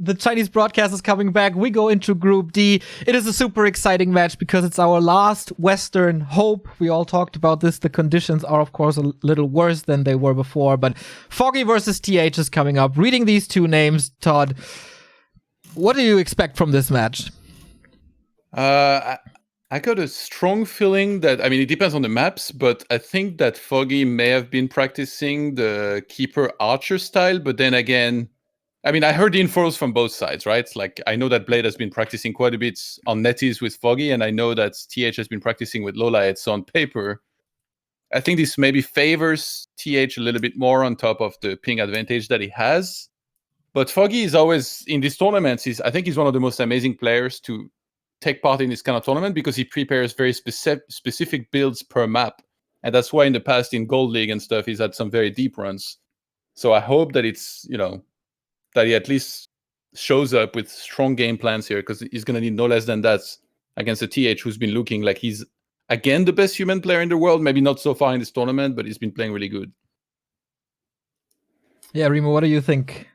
The Chinese broadcast is coming back. We go into Group D. It is a super exciting match because it's our last Western hope. We all talked about this. The conditions are, of course, a little worse than they were before. But Foggy versus TH is coming up. Reading these two names, Todd, what do you expect from this match? I got a strong feeling that, I mean, it depends on the maps, but I think that Foggy may have been practicing the Keeper Archer style, but then again, I mean, I heard the infos from both sides, right? Like, I know that Blade has been practicing quite a bit on NetEase with Foggy, and I know that TH has been practicing with Lola. So on paper, I think this maybe favors TH a little bit more on top of the ping advantage that he has. But Foggy is always, in these tournaments, I think he's one of the most amazing players to take part in this kind of tournament because he prepares very specific builds per map. And that's why in the past in Gold League and stuff, he's had some very deep runs. So I hope that it's, that he at least shows up with strong game plans here because he's going to need no less than that against a TH who's been looking like he's, again, the best human player in the world. Maybe not so far in this tournament, but he's been playing really good. Yeah, Remo, what do you think?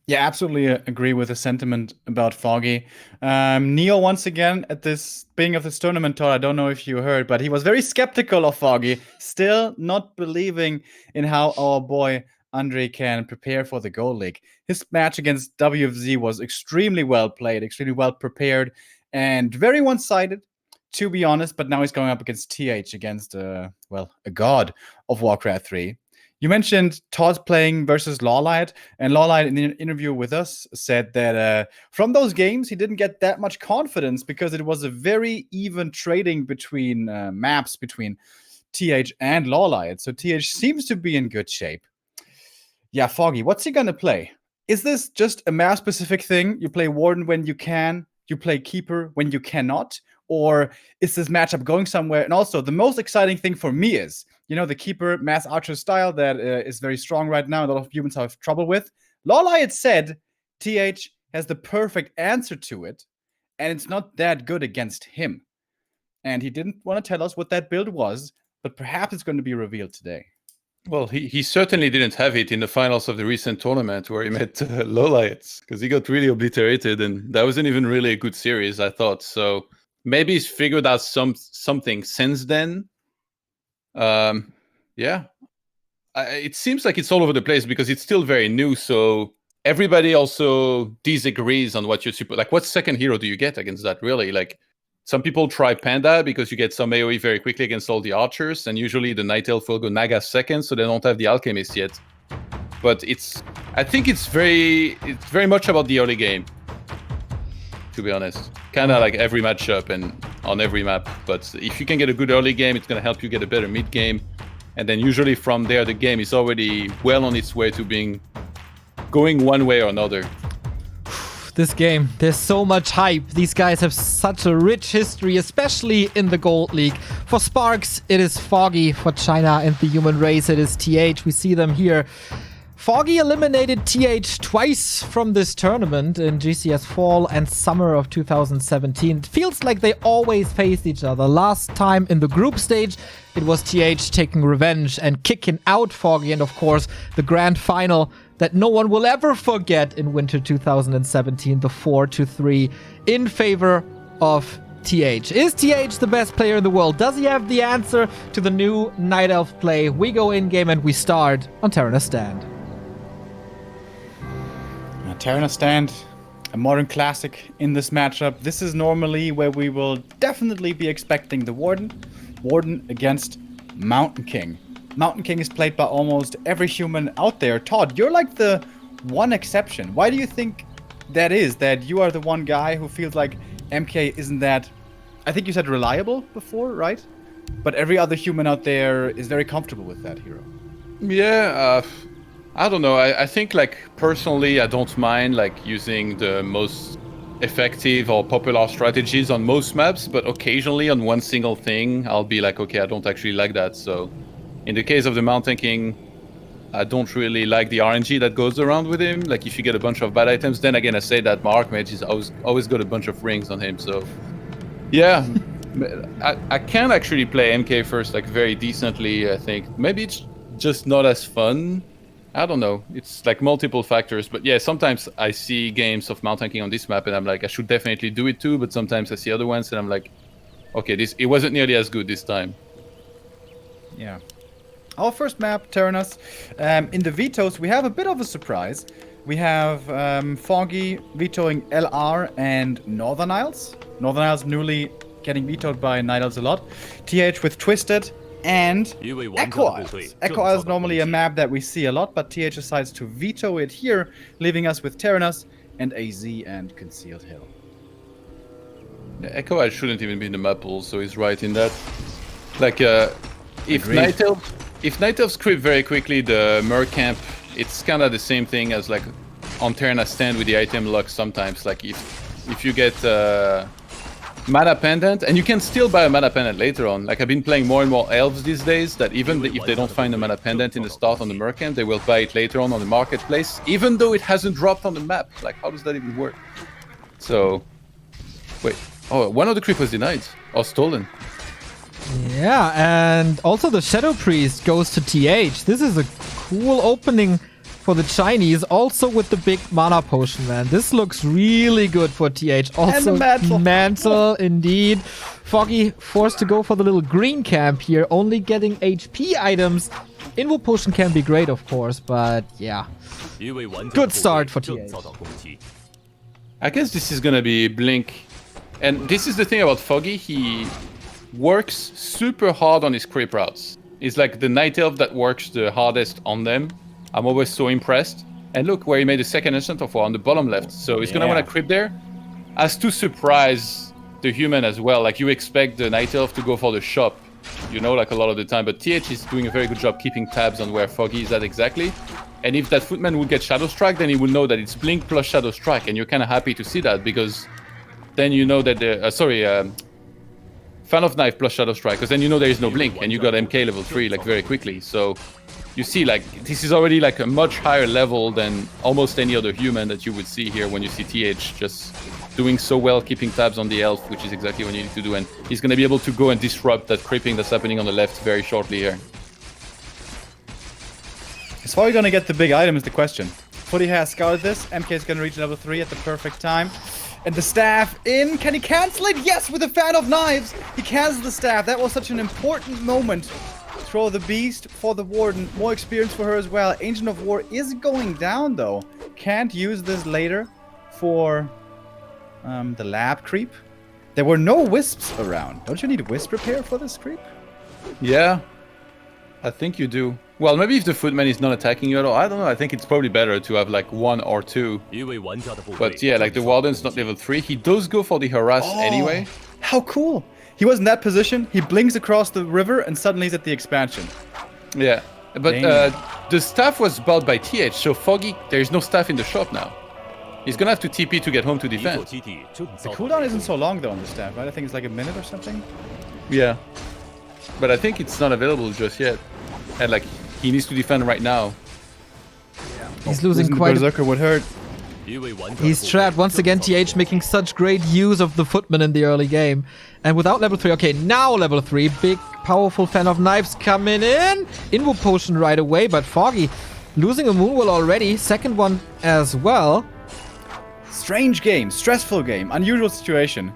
Yeah, absolutely agree with the sentiment about Foggy. Neo, once again, at this beginning of this tournament, Todd, I don't know if you heard, but he was very skeptical of Foggy, still not believing in how our boy Andre can prepare for the Gold League. His match against WFZ was extremely well played, extremely well prepared, and very one-sided, to be honest, but now he's going up against TH, against, a god of Warcraft 3. You mentioned Todd playing versus Lawlight, and Lawlight in an interview with us said that from those games, he didn't get that much confidence because it was a very even trading between maps between TH and Lawlight. So TH seems to be in good shape. Yeah, Foggy, what's he going to play? Is this just a map-specific thing? You play Warden when you can, you play Keeper when you cannot? Or is this matchup going somewhere? And also, the most exciting thing for me is, the Keeper Mass Archer style that is very strong right now, a lot of humans have trouble with. Lawlight said TH has the perfect answer to it, and it's not that good against him. And he didn't want to tell us what that build was, but perhaps it's going to be revealed today. Well, he certainly didn't have it in the finals of the recent tournament where he met Lowlights, because he got really obliterated, and that wasn't even really a good series, I thought. So maybe he's figured out something since then. It seems like it's all over the place because it's still very new. So everybody also disagrees on what you're like. What second hero do you get against that? Really, like some people try Panda because you get some AoE very quickly against all the archers, and usually the Night Elf will go Naga second, so they don't have the Alchemist yet. But I think it's very much about the early game, to be honest. Kind of like every matchup and on every map. But if you can get a good early game, it's going to help you get a better mid game. And then usually from there, the game is already well on its way to going one way or another. This game, there's so much hype. These guys have such a rich history, especially in the Gold League. For Sparks, it is Foggy. For China and the human race, it is TH. We see them here. Foggy eliminated TH twice from this tournament in GCS Fall and Summer of 2017. It feels like they always faced each other. Last time in the group stage, it was TH taking revenge and kicking out Foggy. And of course, the grand final that no one will ever forget in winter 2017, the 4-3 in favor of TH. Is TH the best player in the world? Does he have the answer to the new Night Elf play? We go in-game and we start on Terenas Stand. Terenas Stand, a modern classic in this matchup. This is normally where we will definitely be expecting the Warden. Warden against Mountain King. Mountain King is played by almost every human out there. Todd, you're like the one exception. Why do you think that is? That you are the one guy who feels like MK isn't that, I think you said reliable before, right? But every other human out there is very comfortable with that hero. Yeah, I don't know. I think, like, personally, I don't mind, like, using the most effective or popular strategies on most maps, but occasionally on one single thing, I'll be like, okay, I don't actually like that. So in the case of the Mountain King, I don't really like the RNG that goes around with him. Like, if you get a bunch of bad items, then again, I say that my Archmage is always got a bunch of rings on him. So yeah, I can actually play MK first, like, very decently, I think. Maybe it's just not as fun I don't know. It's like multiple factors, but yeah, sometimes I see games of mount tanking on this map, and I'm like, I should definitely do it too. But sometimes I see other ones, and I'm like, okay, it wasn't nearly as good this time. Yeah. Our first map, Terenas. In the vetoes, we have a bit of a surprise. We have Foggy vetoing LR and Northern Isles. Northern Isles newly getting vetoed by Night Elves a lot. TH with Twisted and Echo Isles. Echo Isles is normally a map that we see a lot, but TH decides to veto it here, leaving us with Terenas and AZ and Concealed Hill. Yeah, Echo Isle shouldn't even be in the map pool, so he's right in that. Like, if Night Elves creep very quickly the Mer camp, it's kind of the same thing as like on Terenas Stand with the item luck sometimes. Like if you get mana pendant, and you can still buy a mana pendant later on. Like I've been playing more and more elves these days that even if they don't find a mana pendant in the start on the Mer camp, they will buy it later on the marketplace, even though it hasn't dropped on the map. Like how does that even work? So, wait. Oh, one of the creep was denied or stolen. Yeah, and also the Shadow Priest goes to TH. This is a cool opening for the Chinese, also with the big mana potion, man. This looks really good for TH. Also, and the mantle, indeed. Foggy forced to go for the little green camp here, only getting HP items. Invo potion can be great, of course, but yeah. Good start for TH. I guess this is gonna be Blink. And this is the thing about Foggy, he works super hard on his creep routes. He's like the Night Elf that works the hardest on them. I'm always so impressed. And look where he made the second instant of war on the bottom left. So he's gonna want to creep there as to surprise the human as well. Like you expect the Night Elf to go for the shop, you know, like a lot of the time. But TH is doing a very good job keeping tabs on where Foggy is at exactly. And if that Footman would get Shadow Strike, then he would know that it's Blink plus Shadow Strike. And you're kind of happy to see that because then you know that the Fan of Knife plus Shadow Strike, because then you know there is no Blink, and you got MK level 3 like very quickly. So you see, like this is already like a much higher level than almost any other human that you would see here when you see TH just doing so well, keeping tabs on the elf, which is exactly what you need to do. And he's going to be able to go and disrupt that creeping that's happening on the left very shortly here. Is Foggy going to get the big item is the question. Footy has scouted this. MK is going to reach level 3 at the perfect time. And the staff in. Can he cancel it? Yes, with a Fan of Knives. He cancels the staff. That was such an important moment. Throw the beast for the Warden. More experience for her as well. Ancient of War is going down, though. Can't use this later for the lab creep. There were no wisps around. Don't you need wisp repair for this creep? Yeah, I think you do. Well, maybe if the Footman is not attacking you at all, I don't know. I think it's probably better to have like 1 or 2. But yeah, like the Warden's not level 3. He does go for the harass anyway. How cool! He was in that position. He blinks across the river, and suddenly he's at the expansion. Yeah, but the staff was bought by TH, so Foggy, there's no staff in the shop now. He's gonna have to TP to get home to defend. The cooldown isn't so long though on the staff, right? I think it's like a minute or something. Yeah, but I think it's not available just yet, and like he needs to defend right now. He's losing quite. Berserker would hurt. He's trapped once again. TH making such great use of the Footman in the early game, and without level 3. Okay, now level 3. Big powerful Fan of Knives coming in. Invo potion right away, but Foggy losing a Moonwell already. Second one as well. Strange game, stressful game, unusual situation.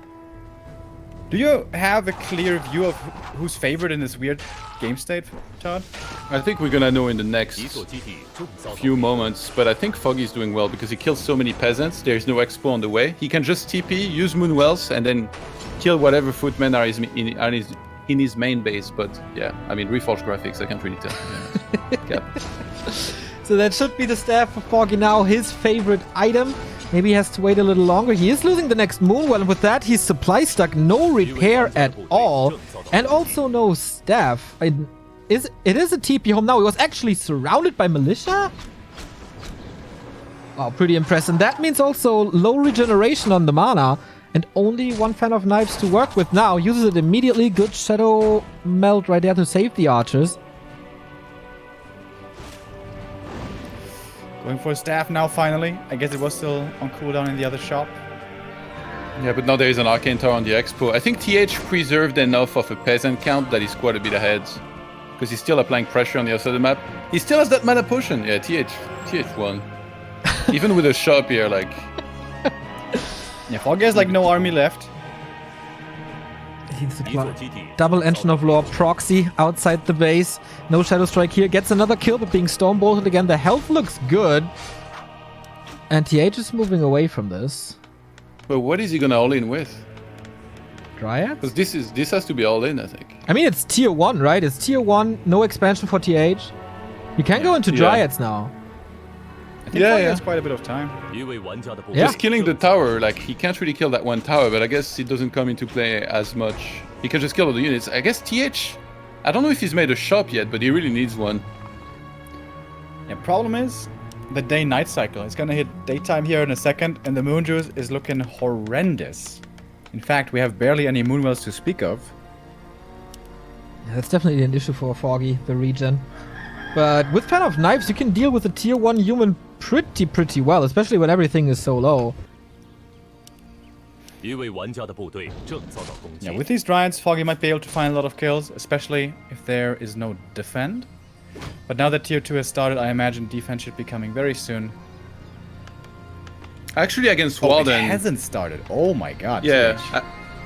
Do you have a clear view of who's favored in this weird game state, Todd? I think we're gonna know in the next few moments, but I think Foggy's doing well because he kills so many peasants. There's no expo on the way. He can just TP, use Moonwells, and then kill whatever footmen are in his main base. But yeah, I mean, Reforged graphics, I can't really tell. Yeah. So that should be the staff for Foggy now, his favorite item. Maybe he has to wait a little longer. He is losing the next Moonwell, and with that, he's supply stuck. No repair at all, and also no staff. It is a TP home now. He was actually surrounded by militia? Wow, pretty impressive. And that means also low regeneration on the mana, and only 1 Fan of Knives to work with now. Uses it immediately. Good Shadow Melt right there to save the archers. Going for a staff now, finally. I guess it was still on cooldown in the other shop. Yeah, but now there is an Arcane Tower on the Expo. I think TH preserved enough of a peasant count that is quite a bit ahead. because he's still applying pressure on the other side of the map. He still has that mana potion. Yeah, TH1. Even with a shop here, like... Yeah, Foggy has like no army left. He's double Engine of Lore proxy outside the base. No Shadow Strike here. Gets another kill, but being stone bolted again. The health looks good. And TH is moving away from this. But what is he gonna all in with? Dryads? Because this has to be all in, I think. I mean, it's tier 1, right? It's tier 1, no expansion for TH. You can go into Dryads now. I think Foggy has quite a bit of time. Just killing the tower, like, he can't really kill that one tower, but I guess it doesn't come into play as much. He can just kill all the units. I guess TH, I don't know if he's made a shop yet, but he really needs one. Yeah, problem is the day-night cycle. It's gonna hit daytime here in a second, and the moon juice is looking horrendous. In fact, we have barely any moonwells to speak of. Yeah, that's definitely an issue for Foggy, the regen. But with Fan of Knives, you can deal with a tier 1 human pretty well, especially when everything is so low. Yeah, with these Dryads, Foggy might be able to find a lot of kills, especially if there is no defend. But now that tier 2 has started, I imagine defense should be coming very soon. Actually, against Walden... it hasn't started. Oh my god. Yeah,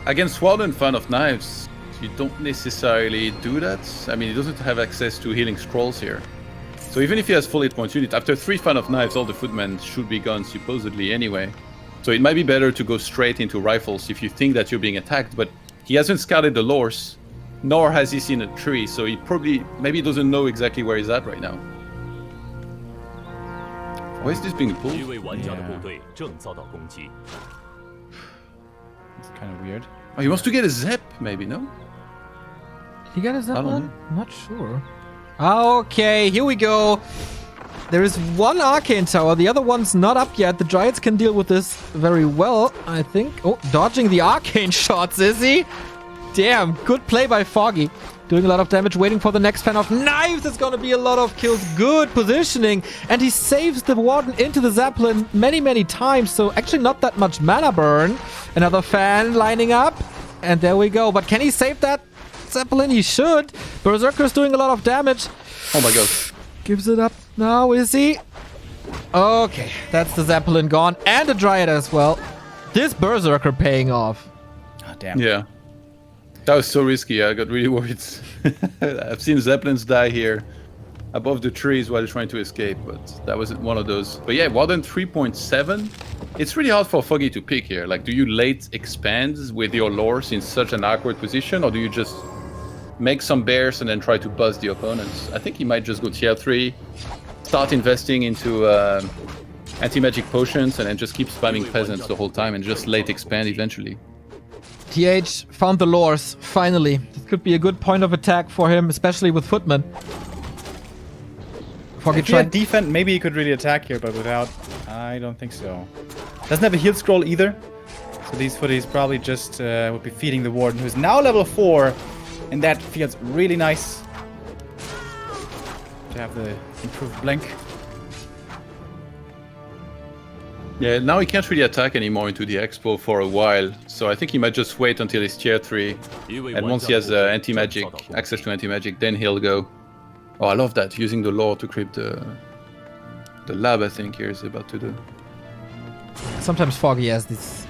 against Walden Fan of Knives, you don't necessarily do that. I mean, he doesn't have access to healing scrolls here. So even if he has full hit points unit, after 3 Fan of Knives, all the footmen should be gone supposedly anyway. So it might be better to go straight into rifles if you think that you're being attacked, but he hasn't scouted the lores, nor has he seen a tree, so he probably, maybe doesn't know exactly where he's at right now. Why is this being pulled? Yeah. It's kind of weird. Oh, he wants to get a Zep, maybe, no? He got a Zeppelin? I'm not sure. Okay, here we go. There is one Arcane Tower. The other one's not up yet. The Dryads can deal with this very well, I think. Oh, dodging the Arcane shots, is he? Damn, good play by Foggy. Doing a lot of damage, waiting for the next Fan of Knives. It's going to be a lot of kills. Good positioning. And he saves the Warden into the Zeppelin many times. So actually not that much mana burn. Another fan lining up. And there we go. But can he save that Zeppelin? He should. Berserker's doing a lot of damage. Oh my god. Gives it up now, is he? Okay, that's the Zeppelin gone. And the Dryad as well. This Berserker paying off. Oh, damn. Yeah. That was so risky, I got really worried. I've seen Zeppelins die here above the trees while trying to escape, but that wasn't one of those. But yeah, Warden 3.7. It's really hard for Foggy to pick here. Like, do you late expand with your lores in such an awkward position, or do you just make some bears and then try to buzz the opponents? I think he might just go tier 3, start investing into anti-magic potions, and then just keep spamming peasants the whole time and just late expand eventually. TH found the lores, finally. This could be a good point of attack for him, especially with footmen. Foggy tried defend, maybe he could really attack here, but without, I don't think so. Doesn't have a heal scroll either. So these footies probably just would be feeding the Warden, who's now level 4. And that feels really nice to have the improved blink. Yeah, now he can't really attack anymore into the expo for a while, so I think he might just wait until he's tier 3. And once he has anti-magic, access to anti-magic, then he'll go. Oh, I love that, using the lore to creep the lab, I think, here is about to do. Sometimes Foggy has these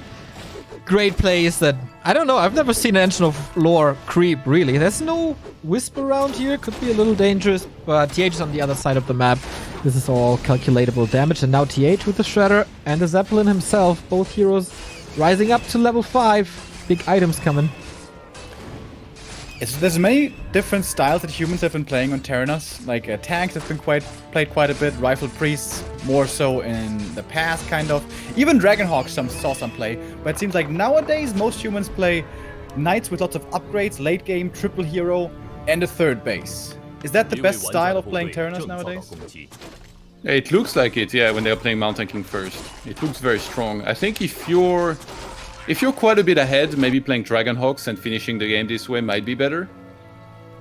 great plays that, I don't know, I've never seen an Engine of Lore creep, really. There's no Wisp around here, could be a little dangerous, but TH is on the other side of the map. This is all calculatable damage, and now TH with the Shredder and the Zeppelin himself, both heroes rising up to level 5. Big items coming. There's many different styles that humans have been playing on Terenas. Like tanks have been played quite a bit, rifle priests more so in the past, kind of. Even Dragonhawk saw some play, but it seems like nowadays most humans play knights with lots of upgrades, late game, triple hero, and a third base. Is that the best style of playing Terenas nowadays? It looks like it, yeah, when they're playing Mountain King first. It looks very strong. I think if you're quite a bit ahead, maybe playing Dragonhawks and finishing the game this way might be better.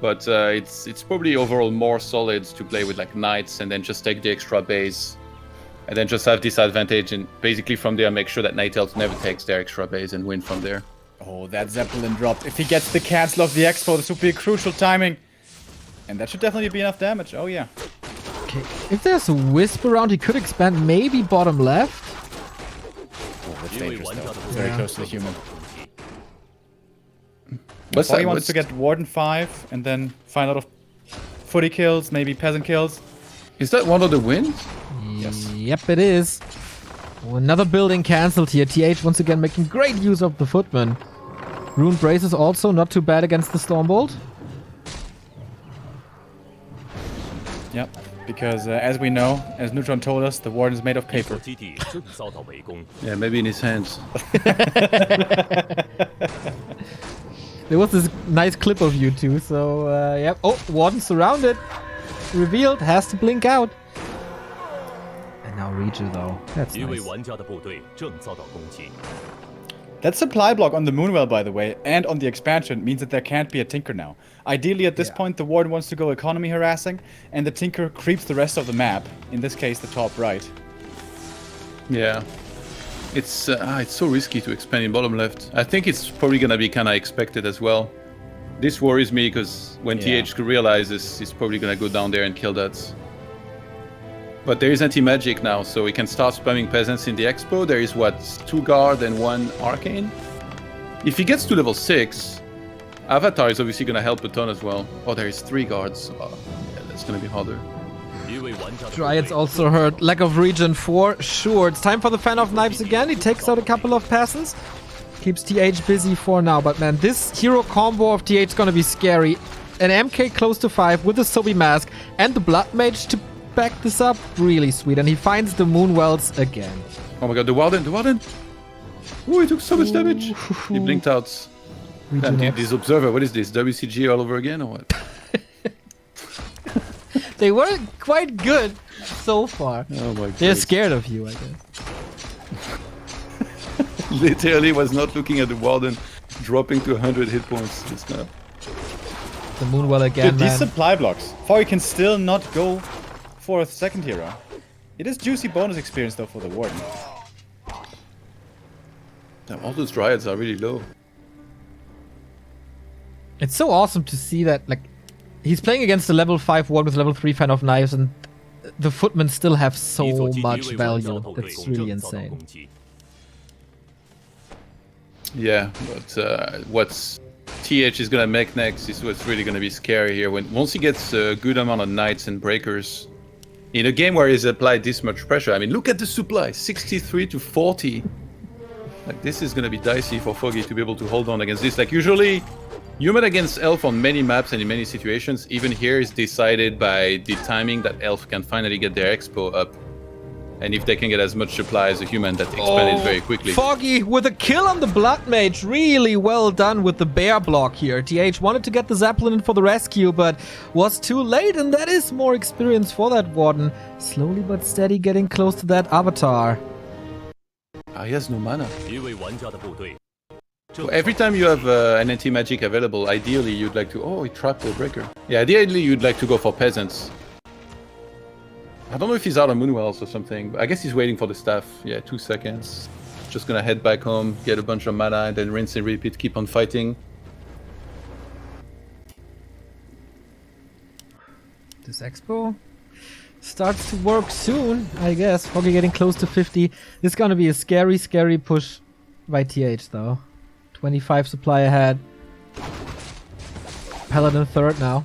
But it's probably overall more solid to play with like knights and then just take the extra base. And then just have this advantage and basically from there make sure that Night Elf never takes their extra base and win from there. Oh, that Zeppelin dropped. If he gets the cancel of the expo, this would be a crucial timing. And that should definitely be enough damage. Oh, yeah. Okay. If there's a wisp around, he could expand maybe bottom left. Oh, that's dangerous, though. Very close to the human. What's Foggy that? wants to get Warden 5 and then find a lot of footy kills, maybe peasant kills. Is that one of the wins? Yes. Yep, it is. Oh, another building cancelled here. TH once again making great use of the footman. Rune Braces also not too bad against the Stormbolt. Yep. Because as we know, as Neutron told us, the Warden is made of paper. Yeah, maybe in his hands. There was this nice clip of you two, so yep. Oh, Warden surrounded. Revealed, has to blink out. And now Reacher though. That's nice. That supply block on the Moonwell, by the way, and on the expansion means that there can't be a Tinker now. Ideally, at this point, the Warden wants to go economy harassing, and the Tinker creeps the rest of the map. In this case, the top right. Yeah. It's so risky to expand in bottom left. I think it's probably gonna be kind of expected as well. This worries me because when TH realizes, he's probably gonna go down there and kill that. But there is anti-magic now, so we can start spamming peasants in the expo. There is what, 2 guard and 1 arcane. If he gets to level 6, Avatar is obviously gonna help a ton as well. Oh, there is 3 guards. Oh, yeah, that's gonna be harder. Dryads also hurt. Lack of regen 4. Sure, it's time for the Fan of Knives again. He takes out a couple of peasants. Keeps TH busy for now. But man, this hero combo of TH is gonna be scary. An MK close to 5 with the Sobi mask and the Blood Mage to back this up. Really sweet. And he finds the Moonwells again. Oh my god, the Warden! Oh, he took so much damage! He blinked out. And this Observer, what is this? WCG all over again or what? They were quite good so far. Oh my god. They're scared of you, I guess. Literally was not looking at the Warden dropping to 100 hit points just now. The Moonwell again, Dude, these supply blocks. Foggy can still not go for a second hero. It is juicy bonus experience though for the Warden. Damn, all those Dryads are really low. It's so awesome to see that, like, he's playing against a level 5 Warden with level 3 Fan of Knives, and the Footmen still have so much value. That's really insane. Yeah, but what TH is gonna make next is what's really gonna be scary here. Once he gets a good amount of Knights and Breakers, in a game where he's applied this much pressure, I mean, look at the supply, 63 to 40. Like, this is gonna be dicey for Foggy to be able to hold on against this. Like, usually, human against elf on many maps and in many situations, even here is decided by the timing that elf can finally get their expo up. And if they can get as much supply as a human, that expanded very quickly. Foggy with a kill on the Blood Mage. Really well done with the bear block here. TH wanted to get the Zeppelin in for the rescue, but was too late, and that is more experience for that Warden. Slowly but steady getting close to that Avatar. He has no mana. So every time you have an anti-magic available, ideally you'd like to... Oh, he trapped the Breaker. Yeah, ideally you'd like to go for Peasants. I don't know if he's out of Moonwells or something, but I guess he's waiting for the staff. Yeah, 2 seconds. Just gonna head back home, get a bunch of mana, and then rinse and repeat, keep on fighting. This expo starts to work soon, I guess. Foggy getting close to 50. This is gonna be a scary, scary push by TH, though. 25 supply ahead. Paladin third now.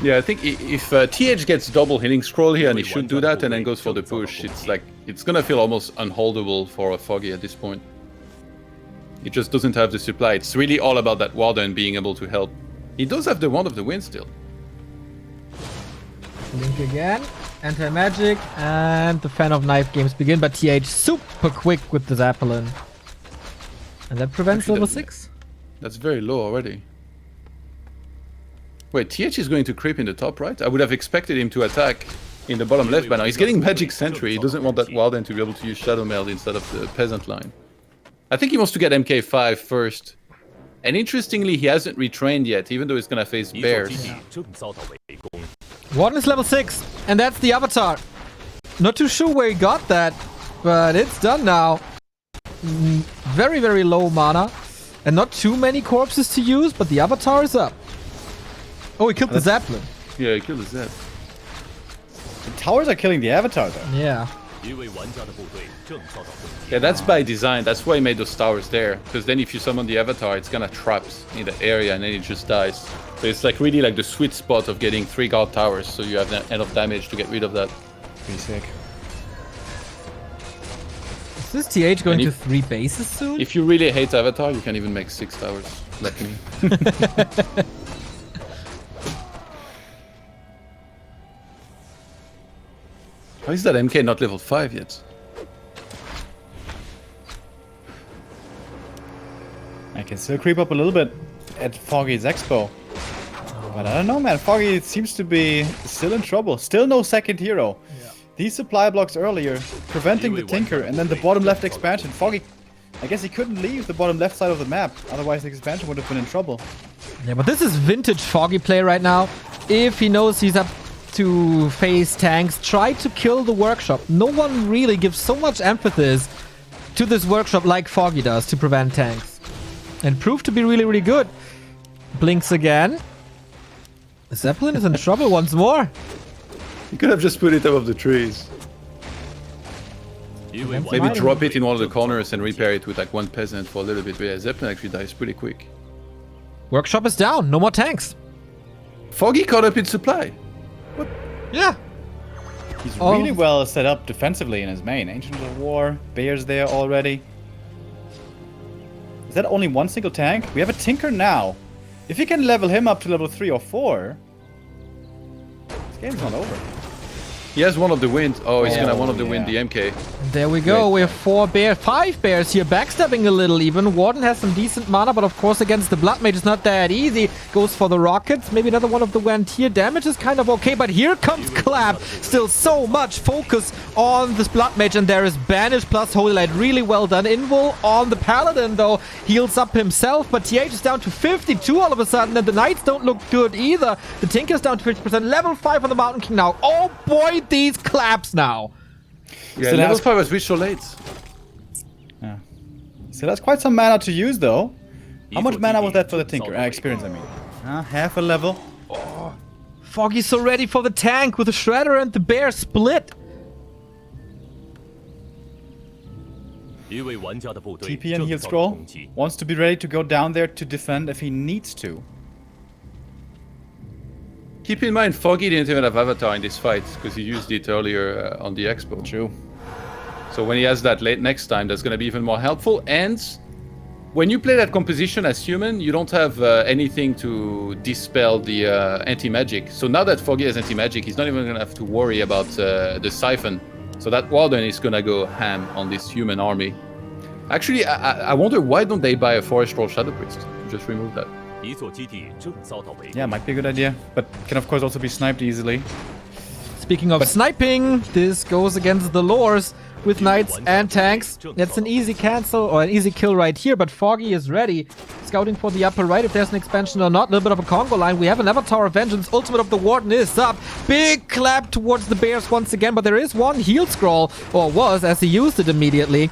Yeah, I think if TH gets double healing scroll here, and he should do that, and then goes for the push, it's like, it's gonna feel almost unholdable for a Foggy at this point. He just doesn't have the supply. It's really all about that Warden being able to help. He does have the Wand of the Wind still. Link again. Anti-magic, and the Fan of Knife games begin, but TH super quick with the Zeppelin. And that prevents level 6. That's very low already. Wait, TH is going to creep in the top right? I would have expected him to attack in the bottom left by now. He's getting Magic Sentry. He doesn't want that Warden to be able to use Shadow Meld instead of the Peasant line. I think he wants to get MK5 first. And interestingly, he hasn't retrained yet, even though he's gonna face bears. Warden is level 6, and that's the Avatar. Not too sure where he got that, but it's done now. Very, very low mana. And not too many corpses to use, but the Avatar is up. Oh, he killed the Zeppelin. Yeah, he killed the Zep. The towers are killing the Avatar, though. Yeah. Yeah, that's by design. That's why he made those towers there. Because then if you summon the Avatar, it's gonna trap in the area and then it just dies. So it's like really like the sweet spot of getting 3 guard towers, so you have enough damage to get rid of that. Pretty sick. Is this TH going to 3 bases soon? If you really hate Avatar, you can even make 6 towers, like me. How is that MK not level 5 yet? I can still creep up a little bit at Foggy's Expo. But I don't know, man. Foggy seems to be still in trouble. Still no second hero. Yeah. These supply blocks earlier, preventing the Tinker, and then the bottom left expansion. Foggy, I guess he couldn't leave the bottom left side of the map. Otherwise the expansion would have been in trouble. Yeah, but this is vintage Foggy play right now. If he knows he's up to face tanks, try to kill the workshop. No one really gives so much emphasis to this workshop like Foggy does to prevent tanks. And proved to be really, really good. Blinks again. Zeppelin is in trouble once more. You could have just put it above the trees. Maybe drop it in one of the corners and repair it with like 1 peasant for a little bit. But yeah, Zeppelin actually dies pretty quick. Workshop is down. No more tanks. Foggy caught up in supply. What? Yeah. He's really well set up defensively in his main. Ancients of War, Bears there already. Is that only 1 single tank? We have a Tinker now. If you can level him up to level 3 or 4, this game's not over. He has one of the wind. Oh, he's gonna one of the wind the MK. There we go. We have 5 bears here, backstabbing a little even. Warden has some decent mana, but of course against the Blood Mage it's not that easy. Goes for the rockets. Maybe another one of the went here. Damage is kind of okay, but here comes Clap. Still so much focus on this Blood Mage, and there is Banish plus Holy Light. Really well done. Invul on the Paladin though. Heals up himself, but TH is down to 52 all of a sudden, and the Knights don't look good either. The Tinker's down to 50%. Level 5 on the Mountain King now. Oh boy, these claps now. Yeah, level 5 was reached so late. Yeah. So that's quite some mana to use though. How much mana was that for the Tinker? Experience, I mean. Half a level. Oh, Foggy's so ready for the tank with the Shredder and the Bear split. TP and heal scroll. Wants to be ready to go down there to defend if he needs to. Keep in mind, Foggy didn't even have Avatar in this fight, because he used it earlier on the Expo. True. So when he has that late next time, that's going to be even more helpful. And when you play that composition as human, you don't have anything to dispel the anti-magic. So now that Foggy has anti-magic, he's not even going to have to worry about the Siphon. So that Warden is going to go ham on this human army. Actually, I wonder why don't they buy a Forest Troll Shadow Priest? Just remove that. Yeah, might be a good idea, but can of course also be sniped easily. Speaking of sniping, this goes against the lores with Knights and tanks. That's an easy cancel or an easy kill right here, but Foggy is ready. Scouting for the upper right if there's an expansion or not. A little bit of a Congo line. We have an Avatar of Vengeance. Ultimate of the Warden is up. Big clap towards the Bears once again, but there is one heal scroll, or was, as he used it immediately.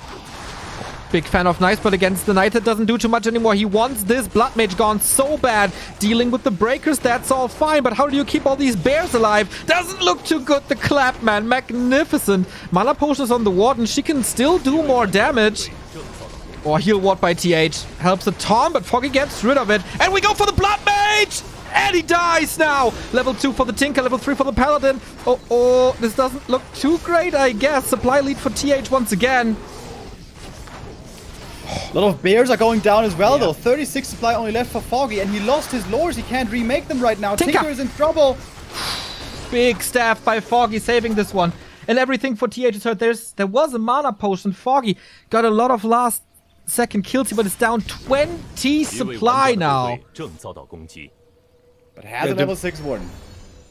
Big fan of Nice, but against the Knight, it doesn't do too much anymore. He wants this Blood Mage gone so bad. Dealing with the Breakers, that's all fine, but how do you keep all these bears alive? Doesn't look too good, the clap, man. Magnificent. Mana potions on the Warden. She can still do more damage. Or heal ward by TH. Helps a ton, but Foggy gets rid of it. And we go for the Blood Mage! And he dies now! Level 2 for the Tinker, level 3 for the Paladin. Oh, this doesn't look too great, I guess. Supply lead for TH once again. A lot of bears are going down as well, though. 36 supply only left for Foggy, and he lost his lores. He can't remake them right now. Tinker is in trouble. Big staff by Foggy, saving this one. And everything for TH is hurt. There was a mana potion. Foggy got a lot of last second kills, but it's down 20 supply now. But has a level 6 Warden.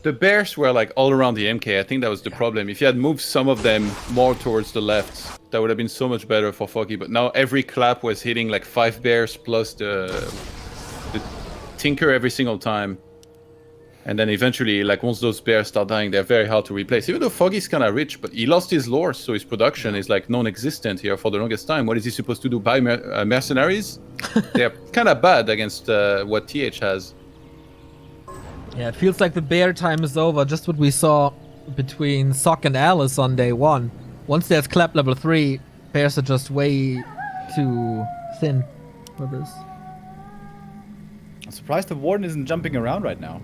The bears were like all around the MK. I think that was the problem. If you had moved some of them more towards the left, that would have been so much better for Foggy. But now every clap was hitting like 5 bears plus the Tinker every single time. And then eventually, like once those bears start dying, they're very hard to replace. Even though Foggy's kind of rich, but he lost his lore, so his production is like non-existent here for the longest time. What is he supposed to do? Buy mercenaries? They're kind of bad against what TH has. Yeah, it feels like the bear time is over. Just what we saw between Sock and Alice on day 1. Once there's Clap level 3, bears are just way too thin for this. I'm surprised the Warden isn't jumping around right now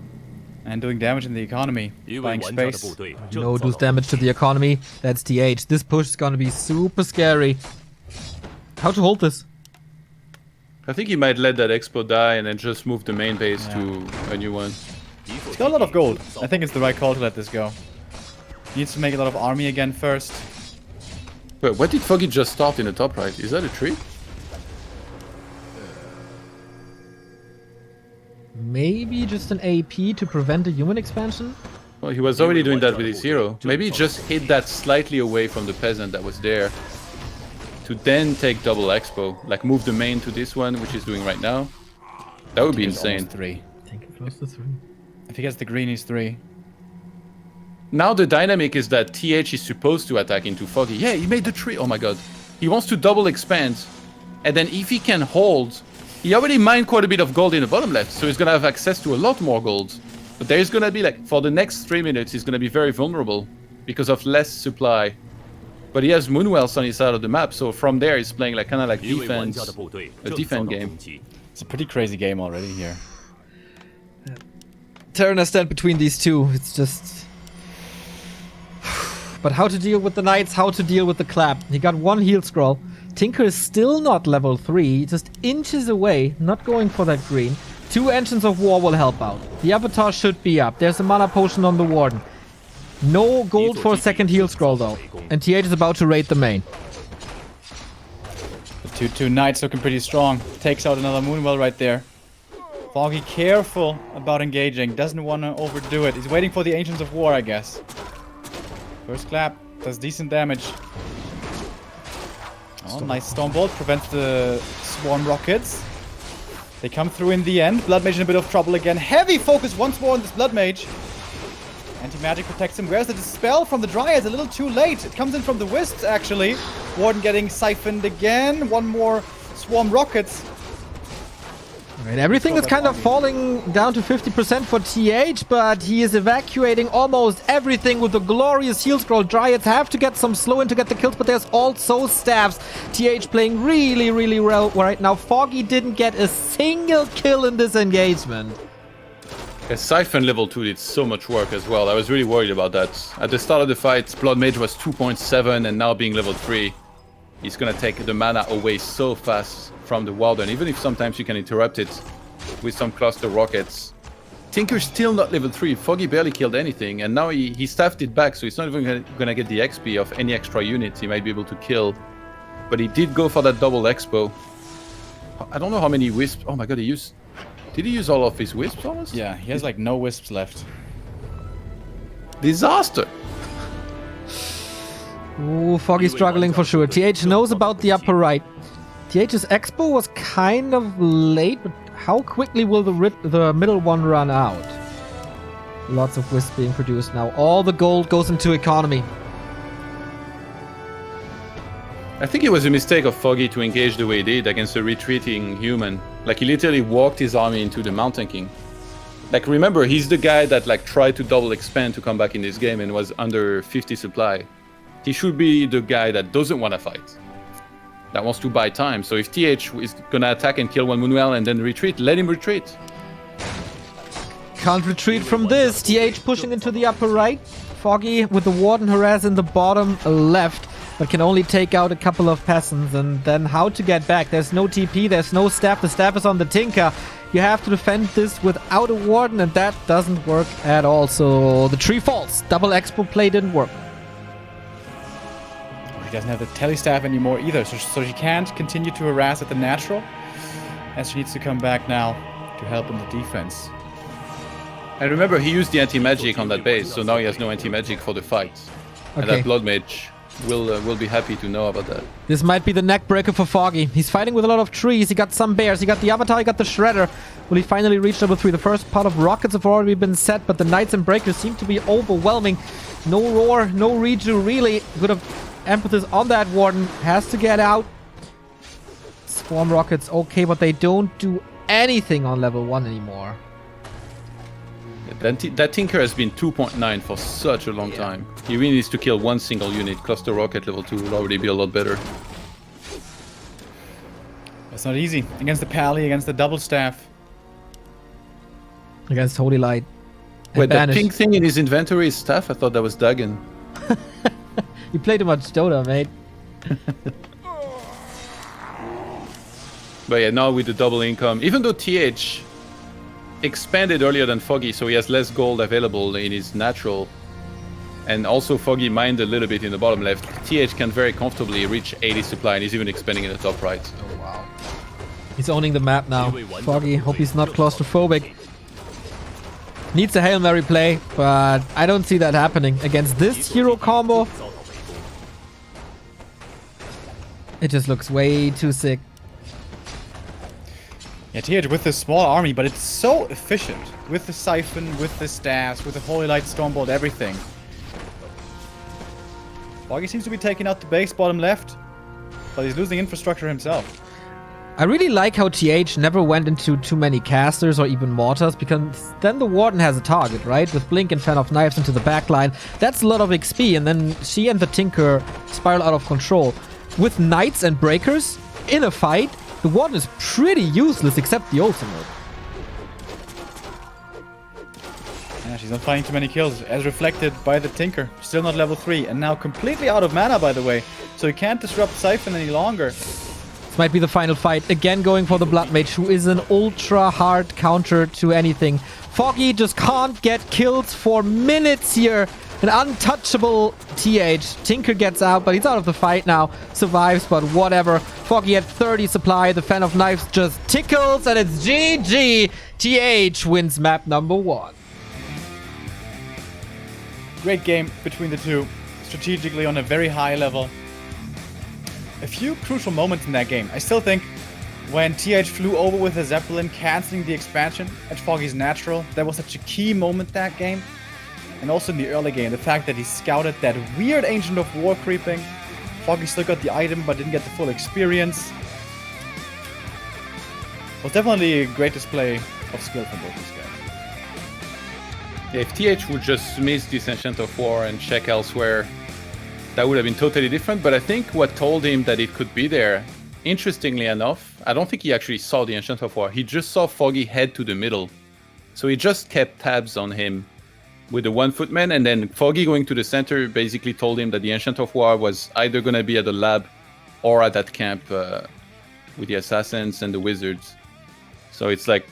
and doing damage in the economy, buying space. No does damage to the economy. That's TH. This push is gonna be super scary. How to hold this? I think he might let that expo die and then just move the main base to a new one. He's got a lot of gold. I think it's the right call to let this go. He needs to make a lot of army again first. Wait, what did Foggy just start in the top right? Is that a tree? Maybe just an AP to prevent a human expansion? Well, he was already doing that with his hero. Maybe he just hit that slightly away from the peasant that was there. To then take double expo. Like move the main to this one, which he's doing right now. That would be insane. 3. I think it close to 3. If he gets the green, he's 3. Now the dynamic is that TH is supposed to attack into Foggy. Yeah, he made the tree. Oh my god. He wants to double expand. And then if he can hold... He already mined quite a bit of gold in the bottom left, so he's gonna have access to a lot more gold. But there's gonna be like, for the next 3 minutes, he's gonna be very vulnerable because of less supply. But he has Moonwells on his side of the map, so from there he's playing like kind of like defense, a defense game. It's a pretty crazy game already here. Terenas Stand between these two. It's just... But how to deal with the knights, how to deal with the clap. He got 1 heal scroll. Tinker is still not level 3, just inches away, not going for that green. 2 Engines of War will help out. The Avatar should be up. There's a mana potion on the Warden. No gold for a second heal scroll though. And TH is about to raid the main. The 2/2 Knights looking pretty strong. Takes out another Moonwell right there. Foggy careful about engaging. Doesn't want to overdo it. He's waiting for the Ancients of War, I guess. First clap. Does decent damage. Oh, nice Storm Bolt. Prevents the Swarm Rockets. They come through in the end. Blood Mage in a bit of trouble again. Heavy focus once more on this Blood Mage. Anti-magic protects him. Where's the Dispel from the Dryads? A little too late. It comes in from the Wisps, actually. Warden getting siphoned again. 1 more Swarm Rockets. Right, everything is kind of falling down to 50% for TH, but he is evacuating almost everything with the glorious heal scroll. Dryads have to get some slow in to get the kills, but there's also staffs. TH playing really, really well right now. Foggy didn't get a single kill in this engagement. A Siphon level 2 did so much work as well. I was really worried about that. At the start of the fight, Blood Mage was 2.7 and now being level 3. He's gonna take the mana away so fast from the Warden, even if sometimes you can interrupt it with some cluster rockets. Tinker's still not level 3. Foggy barely killed anything, and now he staffed it back, so he's not even gonna get the XP of any extra units he might be able to kill. But he did go for that double expo. I don't know how many wisps. Oh my god, did he use all of his wisps almost? Yeah, he has like no wisps left. Disaster! Ooh, Foggy struggling for sure. TH knows about the upper right. TH's expo was kind of late, but how quickly will the middle one run out? Lots of wisps being produced now. All the gold goes into economy. I think it was a mistake of Foggy to engage the way he did against a retreating human. Like, he literally walked his army into the Mountain King. Like, remember, he's the guy that like tried to double expand to come back in this game and was under 50 supply. He should be the guy that doesn't want to fight, that wants to buy time. So if TH is gonna attack and kill 1 Moonwell and then retreat, let him retreat. Can't retreat from this. TH pushing into the upper right. Foggy with the Warden harass in the bottom left, but can only take out a couple of peasants. And then how to get back? There's no TP, there's no staff. The staff is on the Tinker. You have to defend this without a Warden, and that doesn't work at all. So the tree falls. Double expo play didn't work. He doesn't have the telestaff anymore either, so she can't continue to harass at the natural, as she needs to come back now to help in the defense. And remember, he used the anti-magic on that base, so now he has no anti-magic for the fight. Okay. And that Blood Mage will be happy to know about that. This might be the neck breaker for Foggy. He's fighting with a lot of trees. He got some bears. He got the Avatar. He got the Shredder. Will he finally reach level 3? The first part of Rockets have already been set, but the Knights and Breakers seem to be overwhelming. No Roar, no Reju, really. Good of emphasis on that Warden. Has to get out. Swarm Rockets, okay, but they don't do anything on level 1 anymore. That Tinker has been 2.9 for such a long time. He really needs to kill one single unit. Cluster Rocket level 2 will already be a lot better. It's not easy. Against the Pally, against the double staff. Against Holy Light. Wait, that pink thing in his inventory is staff? I thought that was Dagon. You play too much Dota, mate. But yeah, now with the double income, even though TH expanded earlier than Foggy, so he has less gold available in his natural. And also Foggy mined a little bit in the bottom left. TH can very comfortably reach 80 supply, and he's even expanding in the top right. Oh, wow. He's owning the map now. Foggy, hope he's not claustrophobic. Needs a Hail Mary play, but I don't see that happening. Against this hero combo, it just looks way too sick. Yeah, TH with this small army, but it's so efficient. With the Siphon, with the staffs, with the Holy Light, Stormbolt, everything. Foggy seems to be taking out the base bottom left, but he's losing infrastructure himself. I really like how TH never went into too many casters or even mortars, because then the Warden has a target, right? With Blink and Fan of Knives into the backline, that's a lot of XP, and then she and the Tinker spiral out of control. With Knights and Breakers in a fight, the Warden is pretty useless except the ultimate. Yeah, she's not finding too many kills, as reflected by the Tinker. Still not level 3, and now completely out of mana, by the way. So he can't disrupt Siphon any longer. This might be the final fight. Again going for the Blood Mage, who is an ultra hard counter to anything. Foggy just can't get kills for minutes here. An untouchable TH. Tinker gets out, but he's out of the fight now. Survives, but whatever. Foggy at 30 supply. The Fan of Knives just tickles, and it's GG. TH wins map number 1. Great game between the two. Strategically on a very high level. A few crucial moments in that game. I still think when TH flew over with a Zeppelin, cancelling the expansion at Foggy's natural, that was such a key moment that game. And also in the early game, the fact that he scouted that weird Ancient of War creeping. Foggy still got the item, but didn't get the full experience. It was definitely a great display of skill from both these guys. Yeah, if TH would just miss this Ancient of War and check elsewhere, that would have been totally different. But I think what told him that it could be there, interestingly enough, I don't think he actually saw the Ancient of War. He just saw Foggy head to the middle. So he just kept tabs on him with the 1 footman, and then Foggy going to the center basically told him that the Ancient of War was either going to be at the lab or at that camp with the assassins and the wizards. So it's like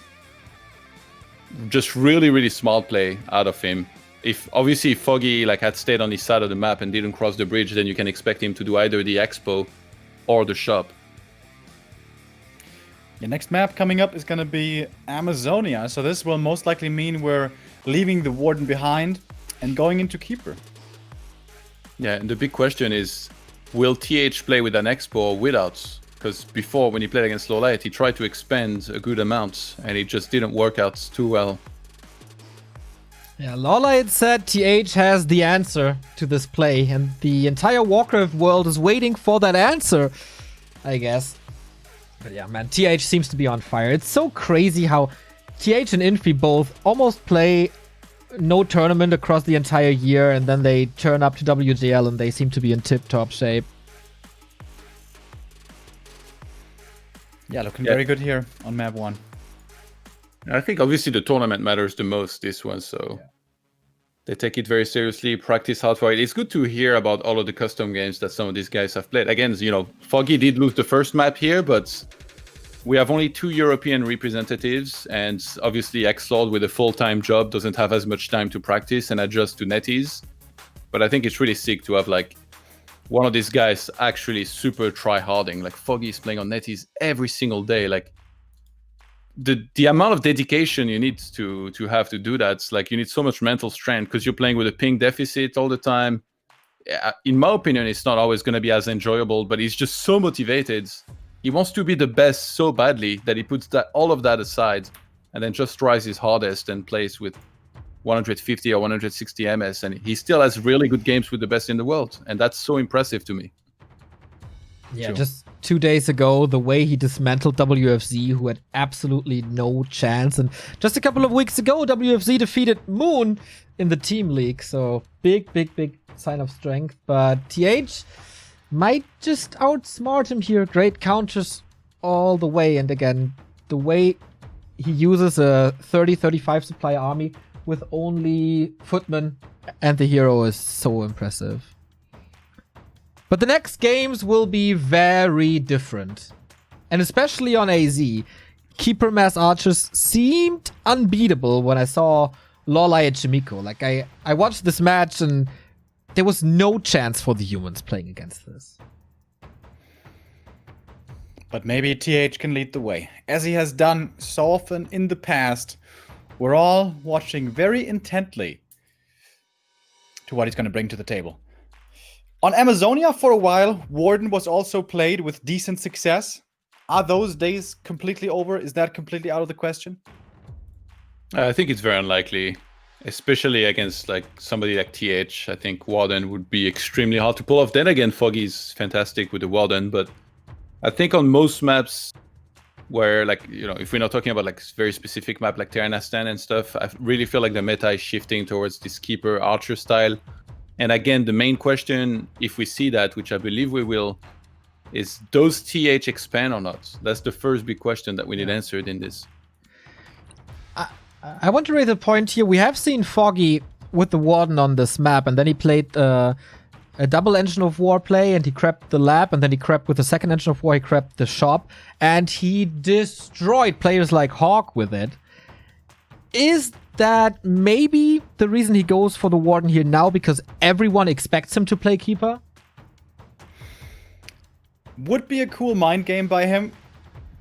just really, really smart play out of him. If obviously Foggy had stayed on his side of the map and didn't cross the bridge, then you can expect him to do either the expo or the shop. The next map coming up is going to be Amazonia, so this will most likely mean we're leaving the Warden behind and going into Keeper. Yeah, and the big question is, will TH play with an expo or without? Because before, when he played against Low Light, he tried to expand a good amount, and it just didn't work out too well. Yeah, Lawlight said TH has the answer to this play, and the entire Warcraft world is waiting for that answer, I guess. But yeah, man, TH seems to be on fire. It's so crazy how TH and Infi both almost play no tournament across the entire year, and then they turn up to WGL and they seem to be in tip-top shape. Yeah, looking very good here on map 1. I think obviously the tournament matters the most, this one, so they take it very seriously, practice hard for it. It's good to hear about all of the custom games that some of these guys have played. Again, Foggy did lose the first map here, but we have only 2 European representatives, and obviously X-Lord with a full-time job doesn't have as much time to practice and adjust to NetEase. But I think it's really sick to have one of these guys actually super try-harding. Foggy is playing on NetEase every single day. The amount of dedication you need to have to do that, you need so much mental strength because you're playing with a ping deficit all the time. In my opinion, it's not always going to be as enjoyable, but he's just so motivated. He wants to be the best so badly that he puts all of that aside and then just tries his hardest and plays with 150 or 160 MS, and he still has really good games with the best in the world, and that's so impressive to me. Yeah, True. just 2 days ago, the way he dismantled WFZ, who had absolutely no chance. And just a couple of weeks ago, WFZ defeated Moon in the team league. So big sign of strength. But TH might just outsmart him here. Great counters all the way. And again, the way he uses a 30-35 supply army with only footmen and the hero is so impressive. But the next games will be very different. And especially on AZ, Keeper Mass Archers seemed unbeatable when I saw Lorelei and Chimiko. Like, I watched this match and there was no chance for the humans playing against this. But maybe TH can lead the way. As he has done so often in the past, we're all watching very intently to what he's going to bring to the table. On Amazonia for a while, Warden was also played with decent success. Are those days completely over? Is that completely out of the question? I think it's very unlikely, especially against like somebody like TH. I think Warden would be extremely hard to pull off. Then again, Foggy's fantastic with the Warden, but I think on most maps where, like, you know, if we're not talking about like very specific map like Terenas Stand and stuff, I really feel like the meta is shifting towards this Keeper Archer style. And again, the main question, if we see that, which I believe we will, is does TH expand or not? That's the first big question that we need answered in this. I want to raise a point here. We have seen Foggy with the Warden on this map, and then he played a double Engine of War play, and he crept the lab, and then he crept with the second Engine of War, he crept the shop, and he destroyed players like Hawk with it. Is that maybe the reason he goes for the Warden here now, because everyone expects him to play Keeper? Would be a cool mind game by him,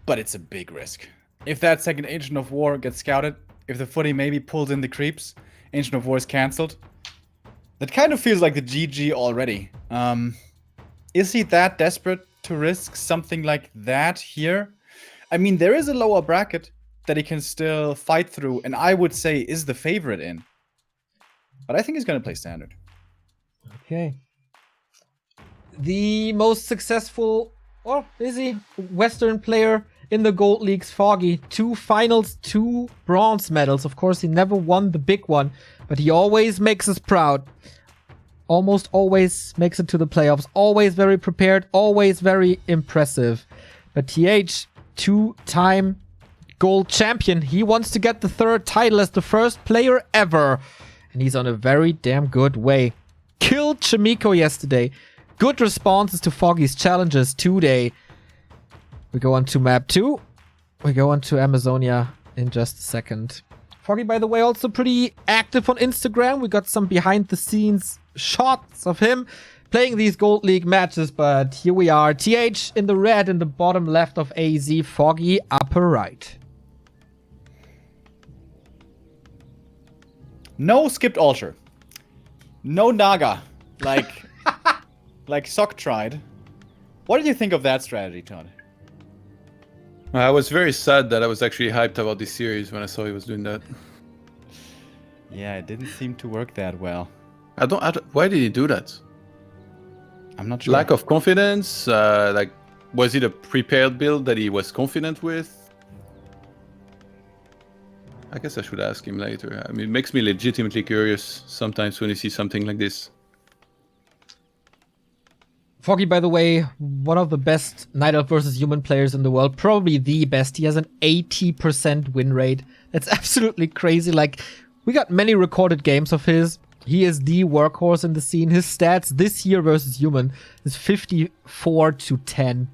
but it's a big risk. If that second Ancient of War gets scouted, if the footy maybe pulls in the creeps, Ancient of War is cancelled. That kind of feels like the GG already. Is he that desperate to risk something like that here? I mean, there is a lower bracket that he can still fight through, and I would say is the favorite in. But I think he's going to play standard. Okay. The most successful, or is he, Western player in the Gold Leagues, Foggy. 2 finals, 2 bronze medals. Of course, he never won the big one, but he always makes us proud. Almost always makes it to the playoffs. Always very prepared, always very impressive. But TH, 2-time gold champion. He wants to get the 3rd title as the first player ever. And he's on a very damn good way. Killed Chimiko yesterday. Good responses to Foggy's challenges today. We go on to map 2. We go on to Amazonia in just a second. Foggy, by the way, also pretty active on Instagram. We got some behind the scenes shots of him playing these Gold League matches. But here we are. TH in the red in the bottom left of AZ. Foggy upper right. No skipped altar. No Naga. Like Sock tried. What did you think of that strategy, ToD? I was very sad that I was actually hyped about this series when I saw he was doing that. Yeah, it didn't seem to work that well. I don't why did he do that? I'm not sure. Lack of confidence? Like, was it a prepared build that he was confident with? I guess I should ask him later. I mean, it makes me legitimately curious sometimes when you see something like this. Foggy, by the way, one of the best Night Elf versus Human players in the world. Probably the best. He has an 80% win rate. That's absolutely crazy. Like, we got many recorded games of his. He is the workhorse in the scene. His stats this year versus Human is 54-10.